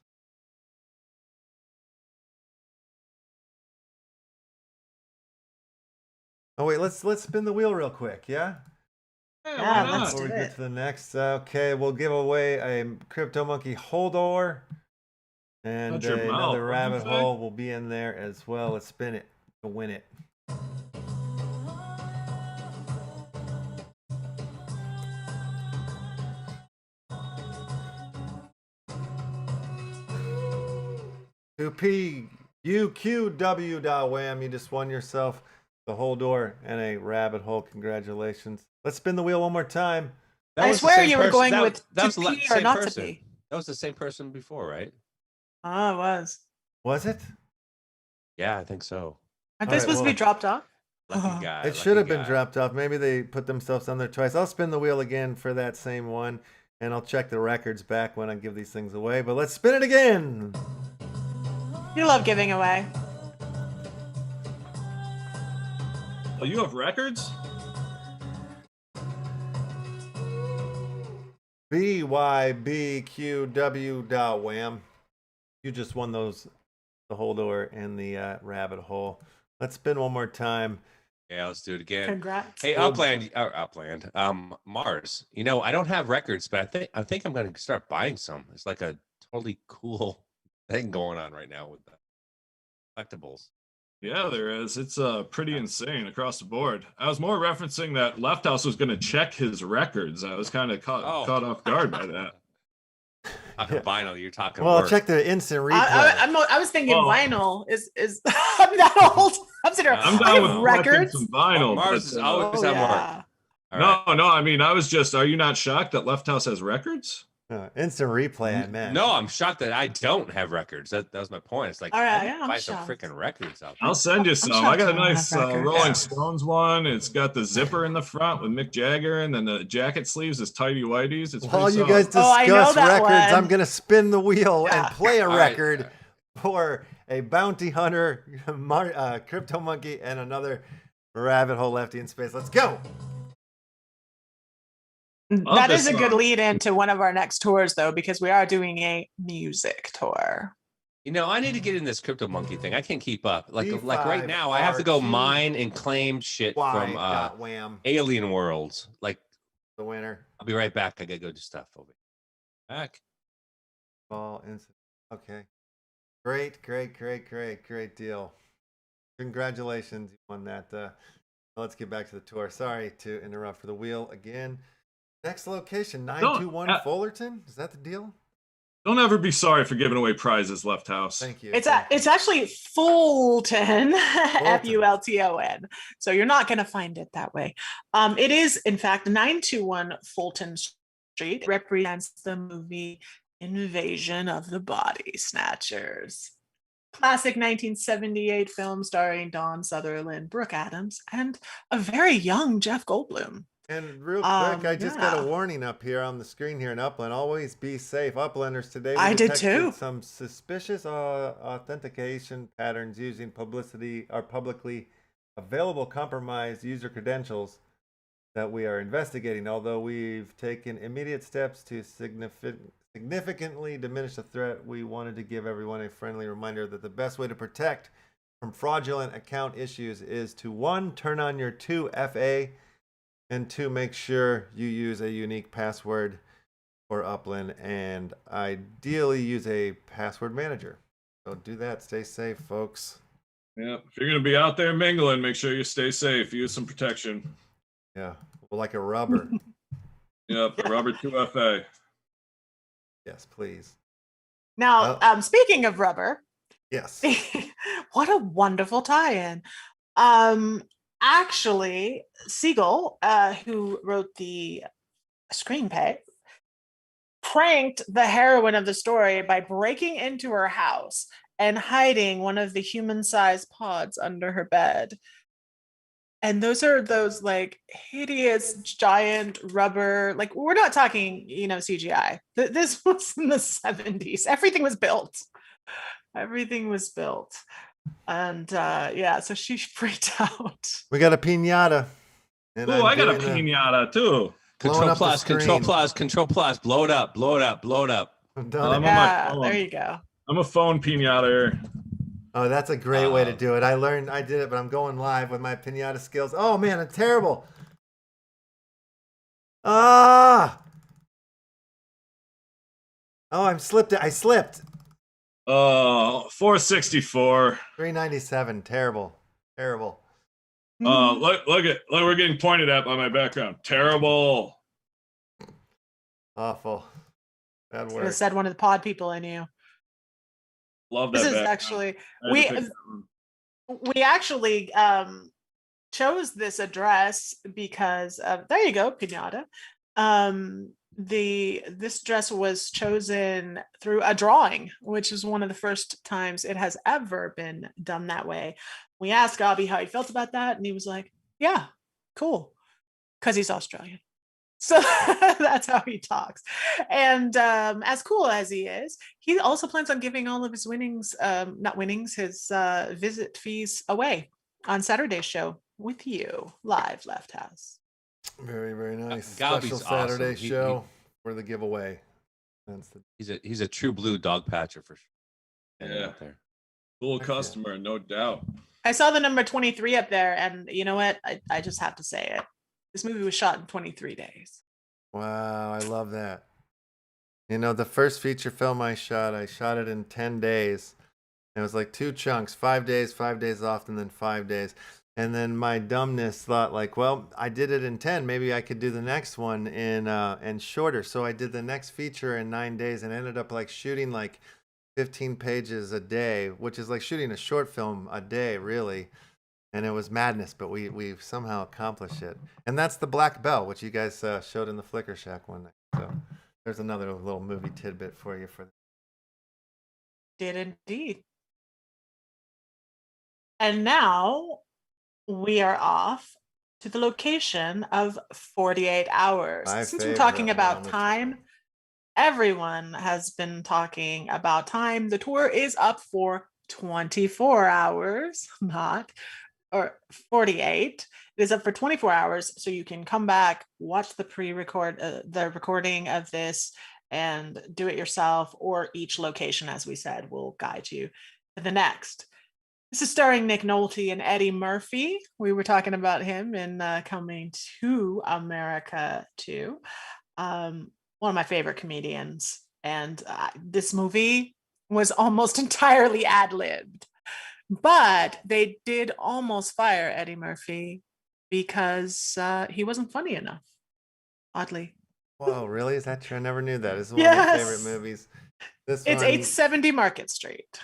Oh wait, let's spin the wheel real quick, yeah? Yeah, why let's not? do Before we it. get to the next, okay, we'll give away a Crypto Monkey Holdor, and Shut your mouth, another what'd you rabbit say? hole will be in there as well. Let's spin it to win it. UQW.wham, you just won yourself the Holdor and a rabbit hole. Congratulations. Let's spin the wheel one more time. That I was the swear same you were person. going That- with that was to the pee or same not person. to pee. That was the same person before, right? Oh, it was. Was it? Yeah, I think so. Aren't All they right, supposed to well- be dropped off? Lucky guy. It should have lucky been guy. dropped off. Maybe they put themselves on there twice. I'll spin the wheel again for that same one, and I'll check the records back when I give these things away. But let's spin it again. You love giving away. Oh, you have records? BYBQW.wham. You just won those, the Holdor and the rabbit hole. Let's spin one more time. Yeah, let's do it again. Congrats. Hey, Upland, Mars. You know, I don't have records, but I think I'm going to start buying some. It's like a totally cool thing going on right now with the collectibles. Yeah, there is. It's pretty insane across the board. I was more referencing that Left House was going to check his records. I was kind of caught off guard by that. Talking vinyl, you're talking. Well, I'll work. check the instant replay. I was thinking Oh. vinyl is I'm that old. I'm sitting here. I'm I down have with collecting records. some vinyl. Mars but, is always Oh, on work. yeah. All right. No, I mean, I was just, are you not shocked that Left House has records? Instant replay, I meant. No, I'm shocked that I don't have records. That was my point. It's like All right, I need yeah, to I'm buy some shocked. freaking records out there. I'll send you some. I shocked got a you don't have nice records. Rolling Yeah. Stones one. It's got the zipper in the front with Mick Jagger, and then the jacket sleeves is tighty whities. It's While pretty you guys solid. Oh, I know discuss that records, one. I'm going to spin the wheel Yeah. and play a All right. record for a bounty hunter, Crypto Monkey, and another rabbit hole lefty in space. Let's go. That this is a good song. lead into one of our next tours, though, because we are doing a music tour. You know, I need to get in this Crypto Monkey thing. I can't keep up. Like B5 right now, I have to go RQ. mine and claim shit from Wham, alien worlds. Like, the winner. I'll be right back. I gotta go do stuff over here. Back. Ball instant. Okay. Great deal. Congratulations, you won that. Let's get back to the tour. Sorry to interrupt for the wheel again. Next location, 921 Fullerton. Is that the deal? Don't ever be sorry for giving away prizes, Left House. Thank you. It's actually Fulton, Fulton. So you're not going to find it that way. It is, in fact, 921 Fulton Street. It represents the movie Invasion of the Body Snatchers. Classic 1978 film starring Dawn Sutherland, Brooke Adams, and a very young Jeff Goldblum. And real quick, I just got a yeah. warning up here on the screen here in Upland. Always be safe. Uplanders today, we I did detected too. some suspicious authentication patterns using publicly available compromised user credentials that we are investigating. Although we've taken immediate steps to significantly diminish the threat, we wanted to give everyone a friendly reminder that the best way to protect from fraudulent account issues is to 1, turn on your 2FA, and 2, make sure you use a unique password for Upland, and ideally use a password manager. So do that. Stay safe, folks. Yeah, if you're going to be out there mingling, make sure you stay safe. Use some protection. Yeah, well, like a rubber. Yep, a rubber 2FA. Yes, please. Now, speaking of rubber, yes, what a wonderful tie-in. Actually, Siegel, who wrote the screenplay, pranked the heroine of the story by breaking into her house and hiding one of the human-sized pods under her bed. And those are those like hideous giant rubber, like we're not talking, CGI. This was in the 70s. Everything was built. Everything was built. And yeah, so she freaked out. we got a piñata. Oh, I got a piñata too. Control plus, blow it up, blow it up, blow it up. Yeah, there you go. I'm a phone piñata. Oh, that's a great way to do it. I did it, but I'm going live with my piñata skills. Oh man, I'm terrible. Ah! Oh, I slipped. 464. 397. Terrible. Terrible. Look, we're getting pointed at by my background. Terrible. Awful. Bad I work. said one of the pod people I knew. Love that. This is actually we actually chose this address because there you go, piñata. This dress was chosen through a drawing, which is one of the first times it has ever been done that way. We asked Gobby how he felt about that, and he was like, "Yeah, cool," because he's Australian. So that's how he talks. And as cool as he is, he also plans on giving all of his his visit fees away on Saturday's show with you, live Left House. Very, very nice. Gobby's Special Saturday awesome. show for the giveaway. He's a true blue dog patcher for sure. Yeah. Out there. Cool customer, no doubt. I saw the number 23 up there, and you know what? I just have to say it. This movie was shot in 23 days. Wow, I love that. The first feature film I shot it in 10 days. It was like 2 chunks, 5 days off, and then 5 days. And then my dumbness thought like, well, I did it in 10. Maybe I could do the next one in shorter. So I did the next feature in 9 days and ended up like shooting like 15 pages a day, which is like shooting a short film a day, really. And it was madness, but we somehow accomplished it. And that's the Black Bell, which you guys showed in the Flicker Shack one night. So there's another little movie tidbit for you. Did indeed. And now we are off to the location of 48 Hours. Since we're talking about time, everyone has been talking about time. The tour is up for 24 hours, or 48. It is up for 24 hours, so you can come back, watch the the recording of this, and do it yourself, or each location, as we said, will guide you to the next. This is starring Nick Nolte and Eddie Murphy. We were talking about him in Coming to America 2. One of my favorite comedians. And this movie was almost entirely ad-libbed. But they did almost fire Eddie Murphy because he wasn't funny enough, oddly. Whoa, really? Is that true? I never knew that. This is one of my favorite movies. It's 870 Market Street.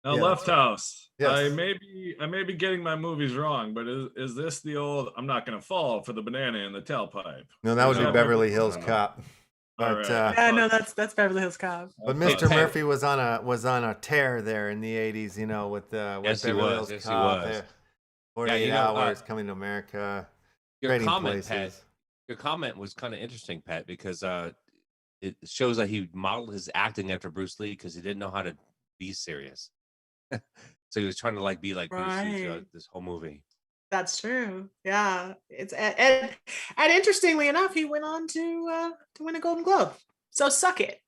Now, Left House. Yes. I may be getting my movies wrong, but is this the old "I'm not going to fall for the banana in the tailpipe"? No, that would be Beverly Hills Cop. But yeah, no, that's Beverly Hills Cop. But Mr. Murphy was on a tear there in the 80s, with Beverly Hills Cop. 48 Hours, Coming to America. Your comment, Pat. Your comment was kind of interesting, Pat, because it shows that he modeled his acting after Bruce Lee because he didn't know how to be serious. So he was trying to be like Bruce Lee throughout this whole movie. That's true. Yeah, it's and interestingly enough, he went on to win a Golden Globe. So suck it.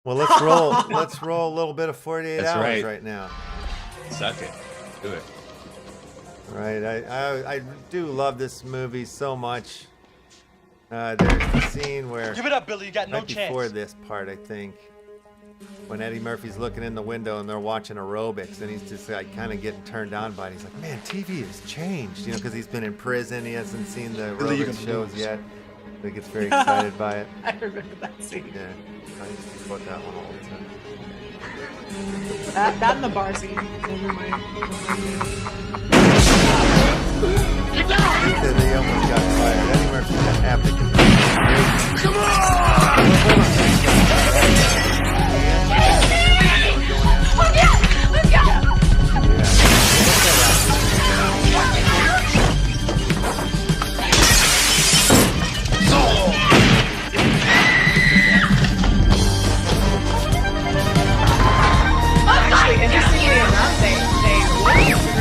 Well, let's roll. Let's roll a little bit of 48 That's hours right. now. Suck it. Do it. Right. I do love this movie so much. There's the scene where Give it up, Billy. You got no right chance. before this part, I think, when Eddie Murphy's looking in the window and they're watching aerobics, and he's just like kind of getting turned on by it. He's like, "Man, TV has changed," you know, because he's been in prison. He hasn't seen the aerobics shows yet. He gets very excited by it. I remember that scene. Yeah, I used to quote that one all the time. That and the bar scene. Those are my- He said he almost got fired. Eddie Murphy got half the Come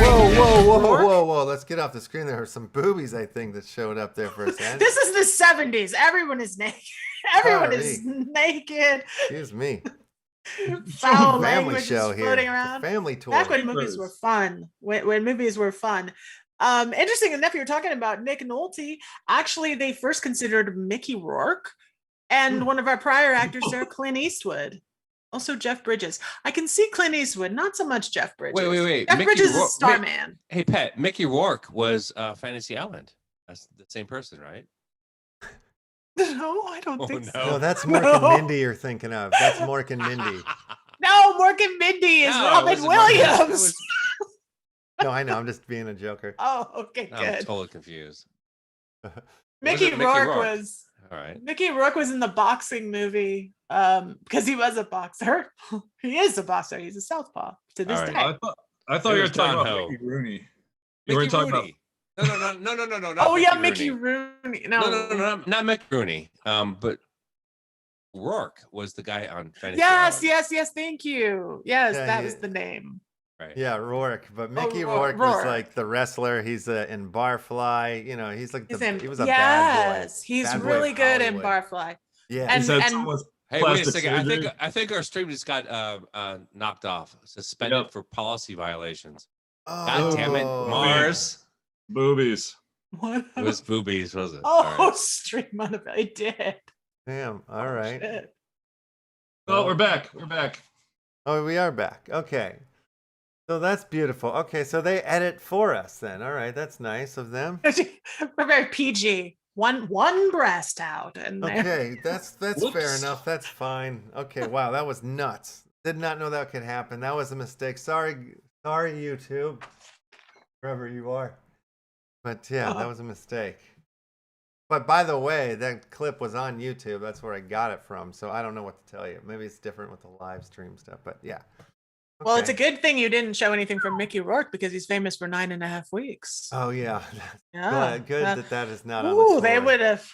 Whoa. Let's get off the screen. There were some boobies, I think, that showed up there for a second. This is the 70s. Everyone is naked. Everyone is naked. Excuse me. Foul Family language show is here. floating It's a around. family tour. Back when movies were fun. When movies were fun. Interesting enough, you were talking about Nick Nolte. Actually, they first considered Mickey Rourke and one of our prior actors there, Clint Eastwood. Also Jeff Bridges. I can see Clint Eastwood, not so much Jeff Bridges. Wait. Jeff Mickey Bridges Rourke- is Starman. Hey, Pat, Mickey Rourke was Fantasy Island. That's the same person, right? No, I don't think so. No, that's Mork and Mindy you're thinking of. That's Mork and Mindy. No, Mork and Mindy is No, it Robin wasn't Mork and Mindy. It Williams. was- No, I know. I'm just being a joker. Oh, okay, I'm good. totally confused. Mickey Mickey Rourke Rourke? was All right. Mickey Rourke was in the boxing movie because he was a boxer. He is a boxer. He's a southpaw to this All right. day. I thought It you were was talking John about Ho. Mickey Rooney. You Mickey weren't talking Rooney. No. Not Oh yeah, Mickey Mickey Rooney. Rooney. No, not Mickey Rooney. But Rourke was the guy on Fantasy Yes, Island. yes. Thank you. Yes, Yeah, that was the name. Right. Yeah, Rourke. But Mickey Rourke. Rourke was like the wrestler. He's in Barfly. You know, he's like He's the, in- he was a bad boy. Yes, he's Bad boy really of good in Hollywood. Barfly. Yeah. And- Is that and- someone's Hey, wait a plastic second. surgery? I think our stream just got knocked off, suspended Yep. for policy violations. Oh, God damn it, Mars. Boobies. What? It was boobies, was it? Oh, All right. stream unavailable. It did. Damn. All right. Shit. Oh, we're back. We're back. Oh, we are back. Okay. So that's beautiful. Okay, so they edit for us then. All right, that's nice of them. We're very PG. One breast out, and there. Okay, that's Whoops. fair enough. That's fine. Okay, wow, that was nuts. Did not know that could happen. That was a mistake. Sorry, YouTube, wherever you are. But yeah, that was a mistake. But by the way, that clip was on YouTube. That's where I got it from. So I don't know what to tell you. Maybe it's different with the live stream stuff. But yeah. Well, it's a Okay. good thing you didn't show anything from Mickey Rourke because he's famous for 9.5 weeks. Oh yeah. Yeah. Good that is not on Ooh, the they tour. would have.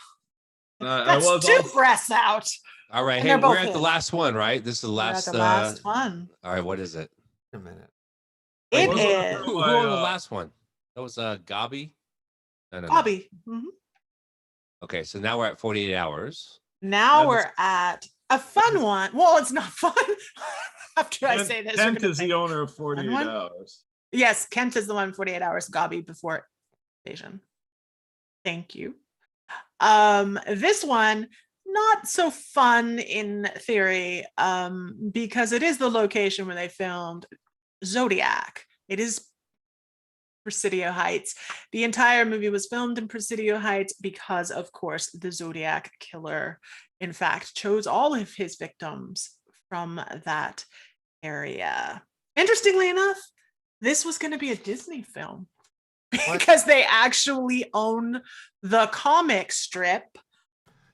I That's was two also- breasts out. All right. And Hey, they're both we're at the in. last one, right? This is the We're at last. the last one. All right. What is it? Wait a minute. It wasn't is the- Who won the last one? That was Gabi. No. Bobby. Mhm. Okay, so now we're at 48 hours. Now That is- we're at a fun one. Well, it's not fun. After I say this, we're Kent gonna is think- the owner of 48 one? Hours. Yes, Kent is the one 48 hours. Gabi before invasion. Thank you. This one, not so fun in theory, because it is the location where they filmed Zodiac. It is Presidio Heights. The entire movie was filmed in Presidio Heights because, of course, the Zodiac killer, in fact, chose all of his victims from that area. Interestingly enough, this was going to be a Disney film because they actually own the comic strip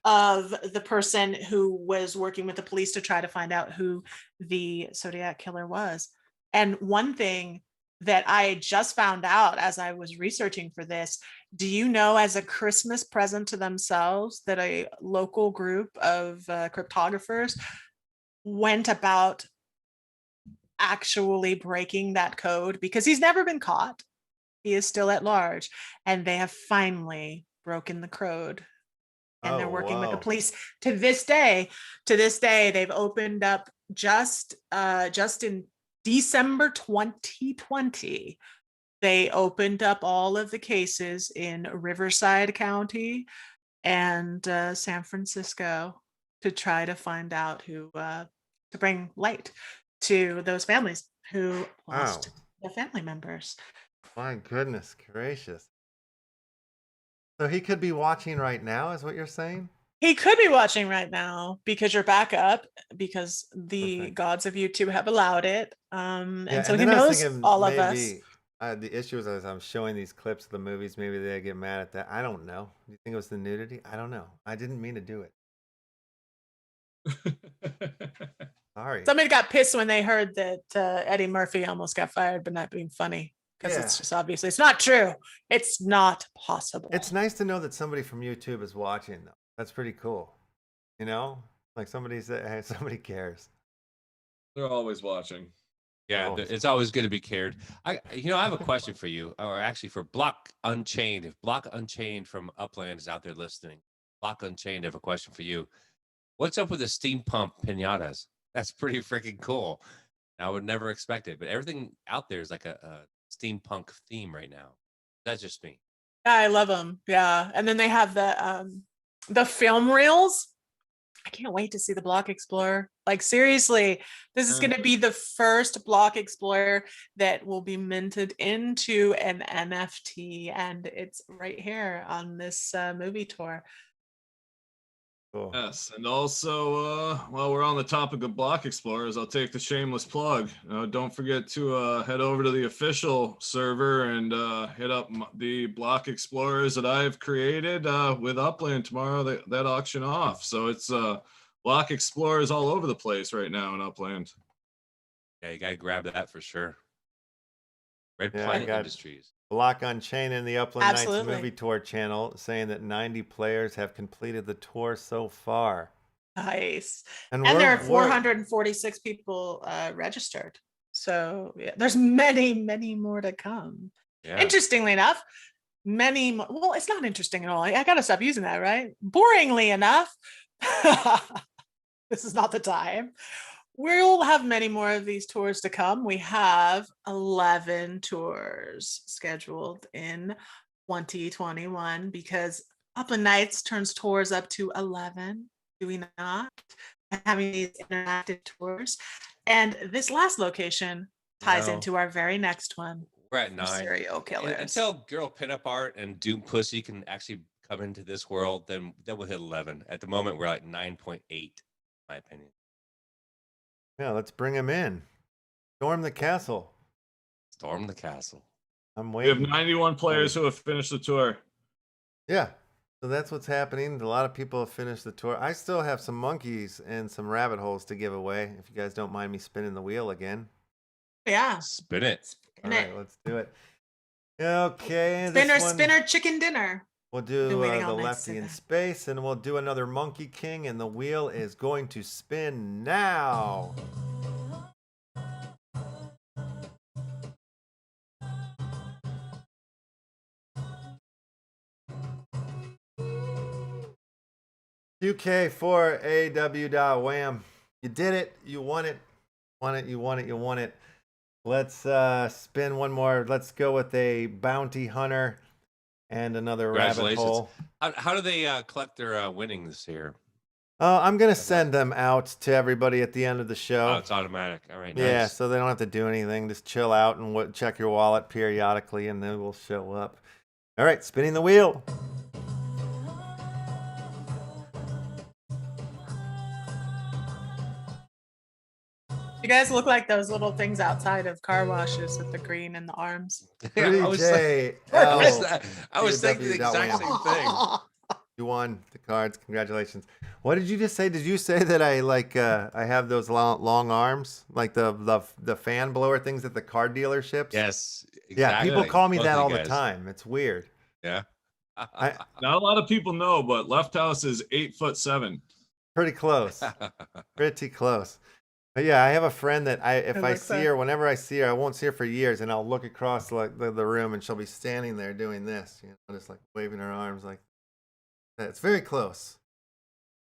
of the person who was working with the police to try to find out who the Zodiac killer was. And one thing that I just found out as I was researching for this, do you know, as a Christmas present to themselves, that a local group of cryptographers went about actually breaking that code, because he's never been caught. He is still at large, and they have finally broken the code. And they're working with the police to this day. To this day, they've opened up just in December 2020. They opened up all of the cases in Riverside County and San Francisco to try to find out who, to bring light to those families who lost their family members. My goodness gracious. So he could be watching right now, is what you're saying? He could be watching right now because you're back up, because the gods of YouTube have allowed it. And so he knows all of us. The issue is, as I'm showing these clips of the movies, maybe they get mad at that. I don't know. Do you think it was the nudity? I don't know. I didn't mean to do it. Sorry. Somebody got pissed when they heard that Eddie Murphy almost got fired, but not being funny. Because it's just obviously, it's not true. It's not possible. It's nice to know that somebody from YouTube is watching, though. That's pretty cool. You know? Like somebody cares. They're always watching. Yeah, it's always good to be cared. I have a question for you, or actually for Block Unchained. If Block Unchained from Upland is out there listening, Block Unchained, I have a question for you. What's up with the steampunk piñatas? That's pretty freaking cool. I would never expect it, but everything out there is like a steampunk theme right now. That's just me. Yeah, I love them. Yeah, and then they have the film reels. I can't wait to see the Block Explorer. Like, seriously, this is going to be the first Block Explorer that will be minted into an NFT, and it's right here on this movie tour. Cool. Yes, and also, while we're on the topic of Block Explorers, I'll take the shameless plug. Don't forget to head over to the official server and hit up the Block Explorers that I've created with Upland tomorrow. That auction off. So it's Block Explorers all over the place right now in Upland. Yeah, you gotta grab that for sure. Red Planet Industries. Block Unchained in the Upland Nights movie tour channel saying that 90 players have completed the tour so far. Nice. And there are 446 people registered. So yeah, there's many, many more to come. Yeah. Interestingly enough, many more. Well, it's not interesting at all. I got to stop using that, right? Boringly enough, this is not the time. We'll have many more of these tours to come. We have 11 tours scheduled in 2021 because Upland Nights turns tours up to 11. Do we not? Having these interactive tours. And this last location ties into our very next one. We're at 9. Serial killers. Until Girl Pinup Art and Doom Pussy can actually come into this world, then we'll hit 11. At the moment, we're like 9.8, in my opinion. Yeah, let's bring him in. Storm the castle. Storm the castle. I'm waiting. We have 91 players who have finished the tour. Yeah, so that's what's happening. A lot of people have finished the tour. I still have some monkeys and some rabbit holes to give away. If you guys don't mind me spinning the wheel again. Yeah. Spin it. All right, let's do it. Okay. Spinner, chicken dinner. We'll do the Lefty in space, and we'll do another Monkey King, and the wheel is going to spin now. UK4AW.wham. You did it. You won it. You won it. Let's spin one more. Let's go with a bounty hunter. And another rabbit hole. How do they collect their winnings here? I'm going to send them out to everybody at the end of the show. Oh, it's automatic. All right. Yeah, nice. so they don't have to do anything. Just chill out and check your wallet periodically, and then we'll show up. All right, spinning the wheel. You guys look like those little things outside of car washes with the green and the arms. I was thinking the exact same thing. You won the cards. Congratulations. What did you just say? Did you say that I have those long arms, like the fan blower things at the car dealerships? Yes. Exactly. Yeah, people call me that all the time. It's weird. Yeah. Not a lot of people know, but Left House is 8'7". Pretty close. Pretty close. But yeah, I have a friend that if It I looks see like- her, whenever I see her, I won't see her for years, and I'll look across like the room, and she'll be standing there doing this, just like waving her arms like that. It's very close.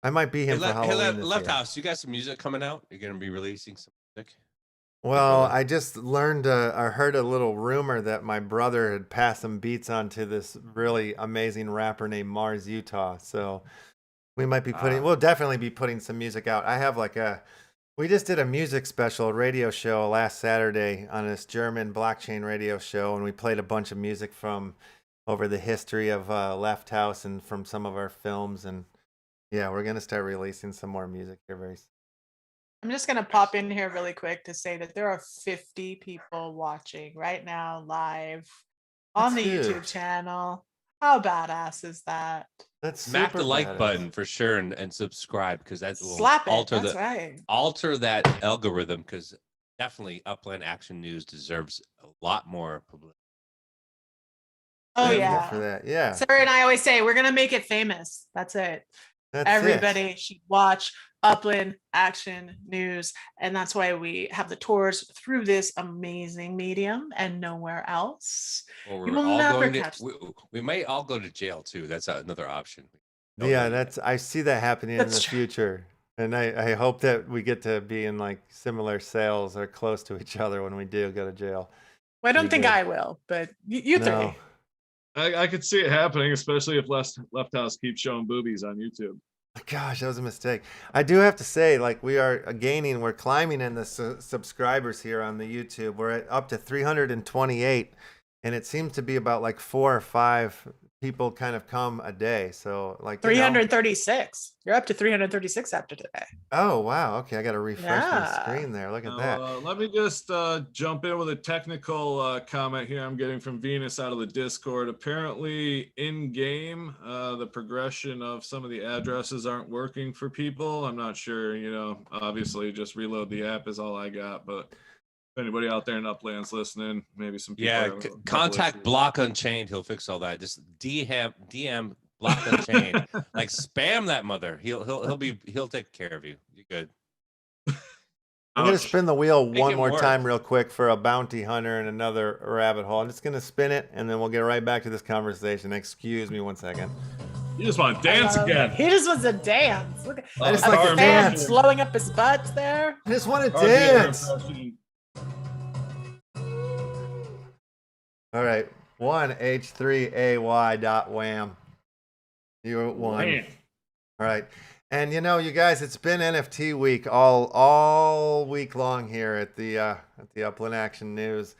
I might be him for Halloween this Left year. House, you got some music coming out? You're gonna be releasing some music? Well, I just learned, I heard a little rumor that my brother had passed some beats on to this really amazing rapper named Mars Utah. So we might be we'll definitely be putting some music out. I have we just did a music special, a radio show last Saturday on this German blockchain radio show, and we played a bunch of music from over the history of Left House and from some of our films. And yeah, we're going to start releasing some more music here very soon. I'm just going to pop in here really quick to say that there are 50 people watching right now live on the YouTube channel. How badass is that? That's smack super the like badass. button for sure and subscribe, because that will Slap it. alter That's right. alter that algorithm, because definitely Upland Action News deserves a lot more publicity. Oh Thank you yeah. for that. Yeah. Sarah and I always say we're gonna make it famous. That's it. That's Everybody should watch Upland Action News, and that's why we have the tours through this amazing medium and nowhere else. Well, You we're will all never going to, catch we may all go to jail too. That's another option. Yeah, I see that happening in the That's true. future. And I hope that we get to be in like similar cells or close to each other when we do go to jail. Well, I don't think good. I will, but you No. three. I could see it happening, especially if Left House keeps showing boobies on YouTube. Gosh, that was a mistake. I do have to say, like, we're climbing in the subscribers here on the YouTube. We're up to 328, and it seems to be about like 4 or 5 people kind of come a day. So like 336. You're up to 336 after today. Oh wow, okay, I got to refresh my Yeah. screen there. Look at that. Let me just jump in with a technical comment here I'm getting from Venus out of the Discord. Apparently in game, the progression of some of the addresses aren't working for people. I'm not sure, obviously just reload the app is all I got, but if anybody out there in Uplands listening, maybe some people Yeah, have a couple contact issues. Block Unchained. He'll fix all that. Just DM Block Unchained. Like spam that mother. He'll take care of you. You're good. I'm gonna spin the wheel Make one it more work. time real quick for a bounty hunter and another rabbit hole. I'm just gonna spin it and then we'll get right back to this conversation. Excuse me one second. You just want to dance again. He just wants to dance. Look at I just a like to fan dance. slowing up his butt there. I just want to Our theater dance. impression. All right, 1H3AY.wham. You won. Man. All right. And you guys, it's been NFT week all week long here at the Upland Action News.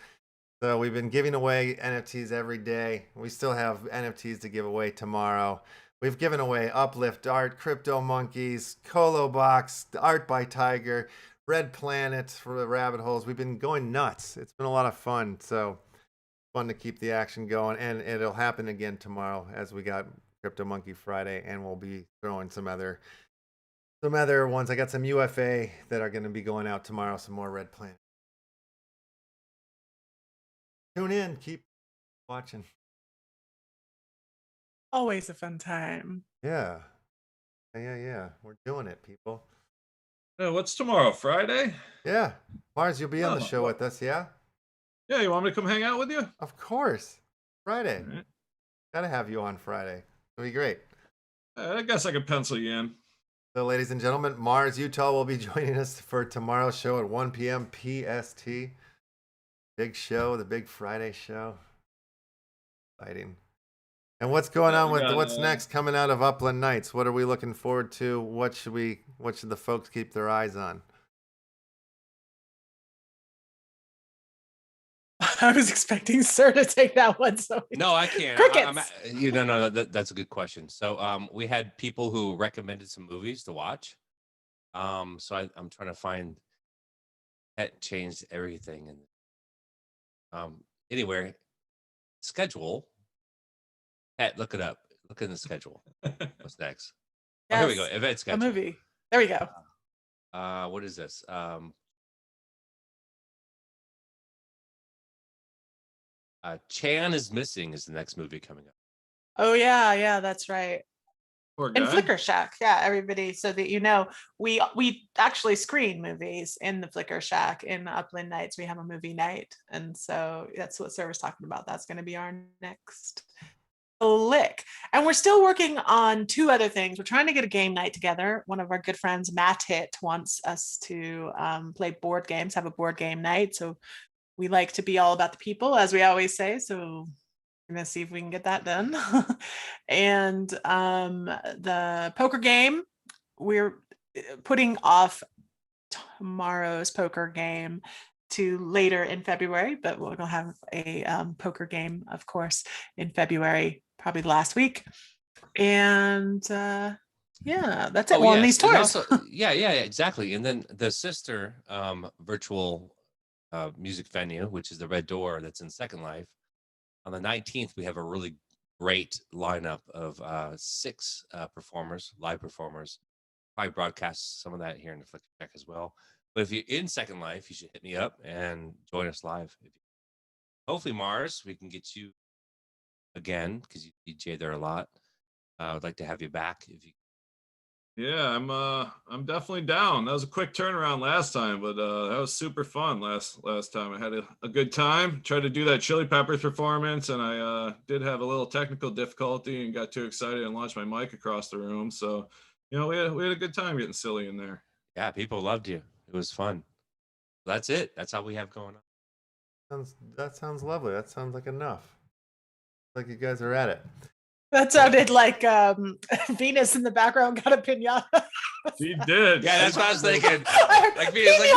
So we've been giving away NFTs every day. We still have NFTs to give away tomorrow. We've given away Uplift.art, Crypto Monkeys, Colo Box, Art by Tiger, Red Planet for the rabbit holes. We've been going nuts. It's been a lot of fun. So fun to keep the action going, and it'll happen again tomorrow as we got Crypto Monkey Friday, and we'll be throwing some other ones. I got some UFA that are going to be going out tomorrow, some more Red Planet. Tune in, keep watching. Always a fun time. Yeah. We're doing it, people. What's tomorrow, Friday? Yeah. Mars, you'll be on the Oh, show with us, yeah? Yeah, you want me to come hang out with you? Of course. Friday. All right. Gotta have you on Friday. It'll be great. I guess I could pencil you in. So, ladies and gentlemen, Mars Utah will be joining us for tomorrow's show at 1 p.m. PST. Big show, the big Friday show. Exciting. And what's going on with what's next coming out of Upland Nights? What are we looking forward to? What should the folks keep their eyes on? I was expecting Sir to take that one. So No, I can't. Crickets. No, that's a good question. So we had people who recommended some movies to watch. So I'm trying to find that changed everything. And anyway, schedule. Pat, look it up. Look in the schedule. What's next? Oh, here we go. Yes, Event a schedule. movie. There we go. What is this? Chan is Missing is the next movie coming up. Oh yeah, that's right. Poor In guy. Flicker Shack, yeah, everybody, so that you know, we actually screen movies in the Flicker Shack in Upland Nights. We have a movie night, and so that's what Sarah's talking about. That's going to be our next lick. And we're still working on 2 other things. We're trying to get a game night together. One of our good friends, Matt Hitt, wants us to play board games, have a board game night. So we like to be all about the people, as we always say. So we're gonna see if we can get that done. And the poker game, we're putting off tomorrow's poker game to later in February, but we're gonna have a poker game, of course, in February, probably last week. And yeah, that's it. Well, these tours. Also, yeah, exactly. And then the sister virtual music venue, which is the Red Door, that's in Second Life. On the 19th, we have a really great lineup of 6 performers, live performers. Probably broadcast some of that here in the Flicker Shack as well. But if you're in Second Life, you should hit me up and join us live. Hopefully, Mars, we can get you again because you DJ there a lot. I would like to have you back if you. Yeah, I'm definitely down. That was a quick turnaround last time, but that was super fun last time. I had a good time. Tried to do that Chili Peppers performance, and I did have a little technical difficulty and got too excited and launched my mic across the room. So, you know, we had a good time getting silly in there. Yeah, people loved you. It was fun. That's it. That's all we have going on. That sounds lovely. That sounds like enough. Like you guys are at it. That sounded like Venus in the background got a piñata. She did. Yeah, that's what I was thinking. Like Venus, like,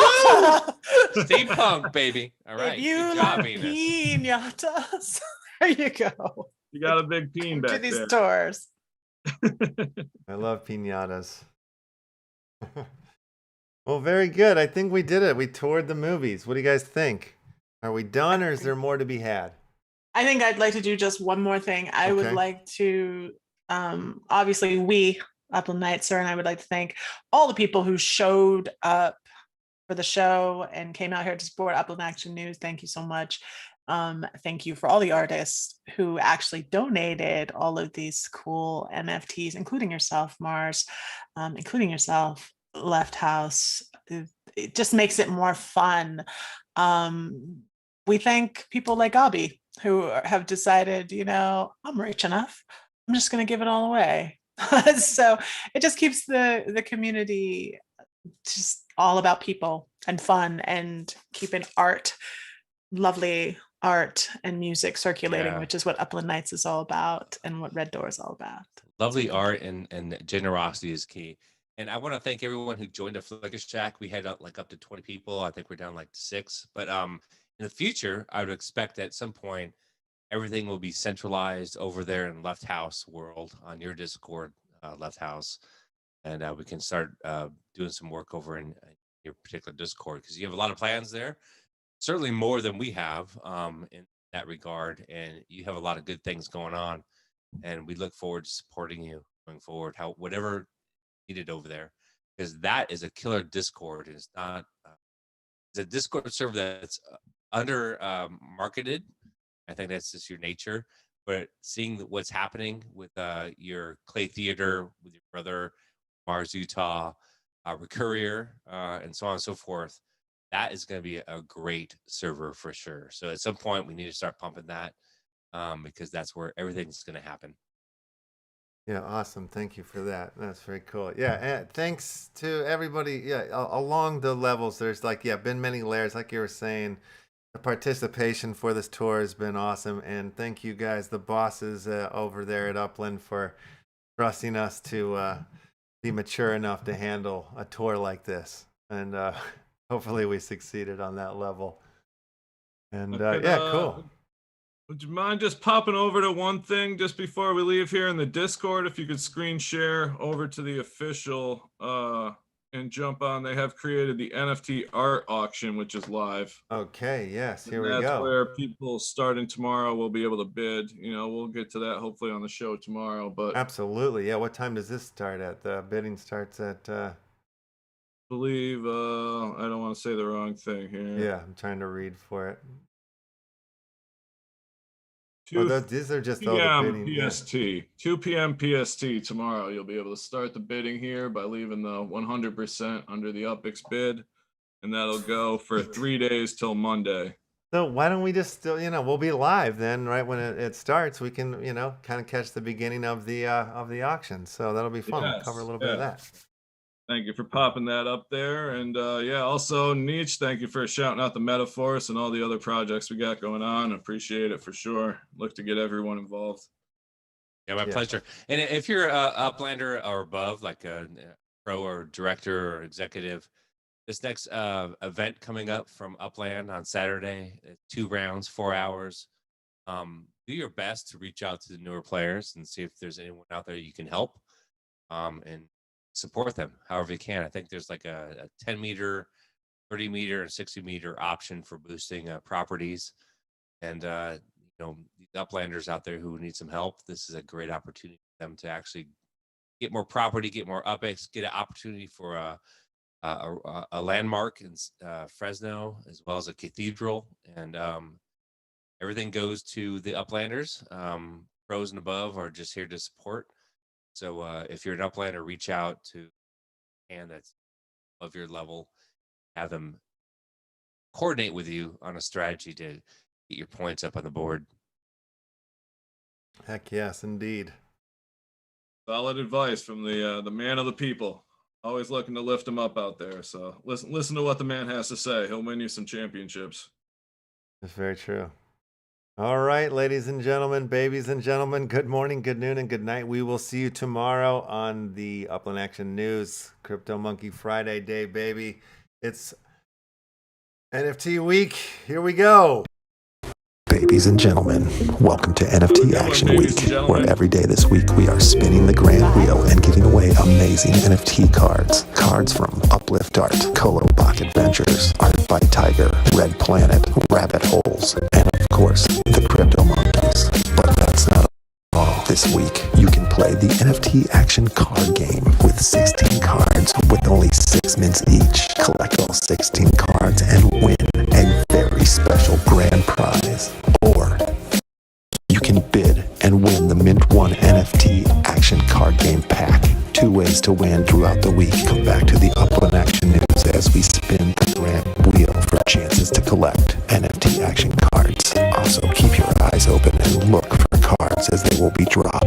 woo! Steampunk, baby. All right. If you Good job, like Venus. piñatas, there you go. You got a big peen back To these there. tours. I love piñatas. Well, very good. I think we did it. We toured the movies. What do you guys think? Are we done, or is there more to be had? I think I'd like to do just one more thing. I would like to, obviously we, Upland Nights, Sir, and I would like to thank all the people who showed up for the show and came out here to support Upland Action News. Thank you so much. Thank you for all the artists who actually donated all of these cool NFTs, including yourself, Mars, including yourself, Left House. It just makes it more fun. We thank people like Abby who have decided, you know, I'm rich enough. I'm just going to give it all away. So it just keeps the community just all about people and fun and keeping art, lovely art and music circulating, which is what Upland Nights is all about and what Red Door is all about. Lovely art and generosity is key. And I want to thank everyone who joined the Flicker Shack. We had like up to 20 people. I think we're down like 6. But in the future, I would expect at some point everything will be centralized over there in Left House world on your Discord, Left House, and we can start doing some work over in your particular Discord because you have a lot of plans there, certainly more than we have in that regard, and you have a lot of good things going on, and we look forward to supporting you going forward. Whatever needed over there, because that is a killer Discord. It's not it's a Discord server that's under marketed. I think that's just your nature. But seeing what's happening with your Clay Theater, with your brother Mars Utah, Recurrier, and so on and so forth, that is going to be a great server for sure. So at some point we need to start pumping that because that's where everything's going to happen. Yeah, awesome. Thank you for that. That's very cool. Yeah, and thanks to everybody. Yeah, along the levels, there's been many layers, like you were saying. The participation for this tour has been awesome, and thank you guys, the bosses over there at Upland, for trusting us to be mature enough to handle a tour like this. And hopefully we succeeded on that level. And yeah, cool. Would you mind just popping over to one thing just before we leave here in the Discord? If you could screen share over to the official and jump on. They have created the NFT art auction, which is live. Okay, yes, here we go. That's where people starting tomorrow will be able to bid. You know, we'll get to that hopefully on the show tomorrow. But absolutely, yeah. What time does this start at? The bidding starts at I believe I don't want to say the wrong thing here. Yeah, I'm trying to read for it. These are just all the bidding. PST. 2 p.m. PST tomorrow. You'll be able to start the bidding here by leaving the 100% under the UPX bid, and that'll go for 3 days till Monday. So why don't we just still, we'll be live then, right when it starts. We can, kind of catch the beginning of the auction. So that'll be fun. We'll cover a little bit of that. Thank you for popping that up there. And also Nietzsche, thank you for shouting out the Metaverse and all the other projects we got going on. Appreciate it for sure. Look to get everyone involved. Yeah, my pleasure. And if you're a Uplander or above, like a pro or director or executive, this next event coming up from Upland on Saturday, 2 rounds, 4 hours. Do your best to reach out to the newer players and see if there's anyone out there you can help and support them however you can. I think there's like a 10 meter, 30 meter, and 60 meter option for boosting properties. And, these Uplanders out there who need some help, this is a great opportunity for them to actually get more property, get more UPX, get an opportunity for a landmark in Fresno, as well as a cathedral, and everything goes to the Uplanders. Pros and above are just here to support. So if you're an Uplander, reach out to and that's of your level, have them coordinate with you on a strategy to get your points up on the board. Heck yes, indeed. Solid advice from the man of the people. Always looking to lift him up out there. So listen to what the man has to say. He'll win you some championships. That's very true. All right, ladies and gentlemen, babies and gentlemen, good morning, good noon, and good night. We will see you tomorrow on the Upland Action News Crypto Monkey Friday day, baby. It's NFT week. Here we go. Babies and gentlemen, welcome to NFT Action Week, where every day this week we are spinning the grand wheel and giving away amazing NFT cards. Cards from Uplift.art, Colo Bach Adventures, Art by Tiger, Red Planet, Rabbit Holes, and of course, the Crypto Monkeys. But that's not all. This week, you can play the NFT Action card game with 16 cards with only 6 mints each. Collect all 16 cards and win a very special grand prize. Or you can bid and win the Mint 1 NFT Action card game pack. 2 ways to win throughout the week. Come back to the Upland Action News as we spin the grand wheel for chances to collect NFT Action cards. Also, keep your eyes open and look for cards as they will be dropped.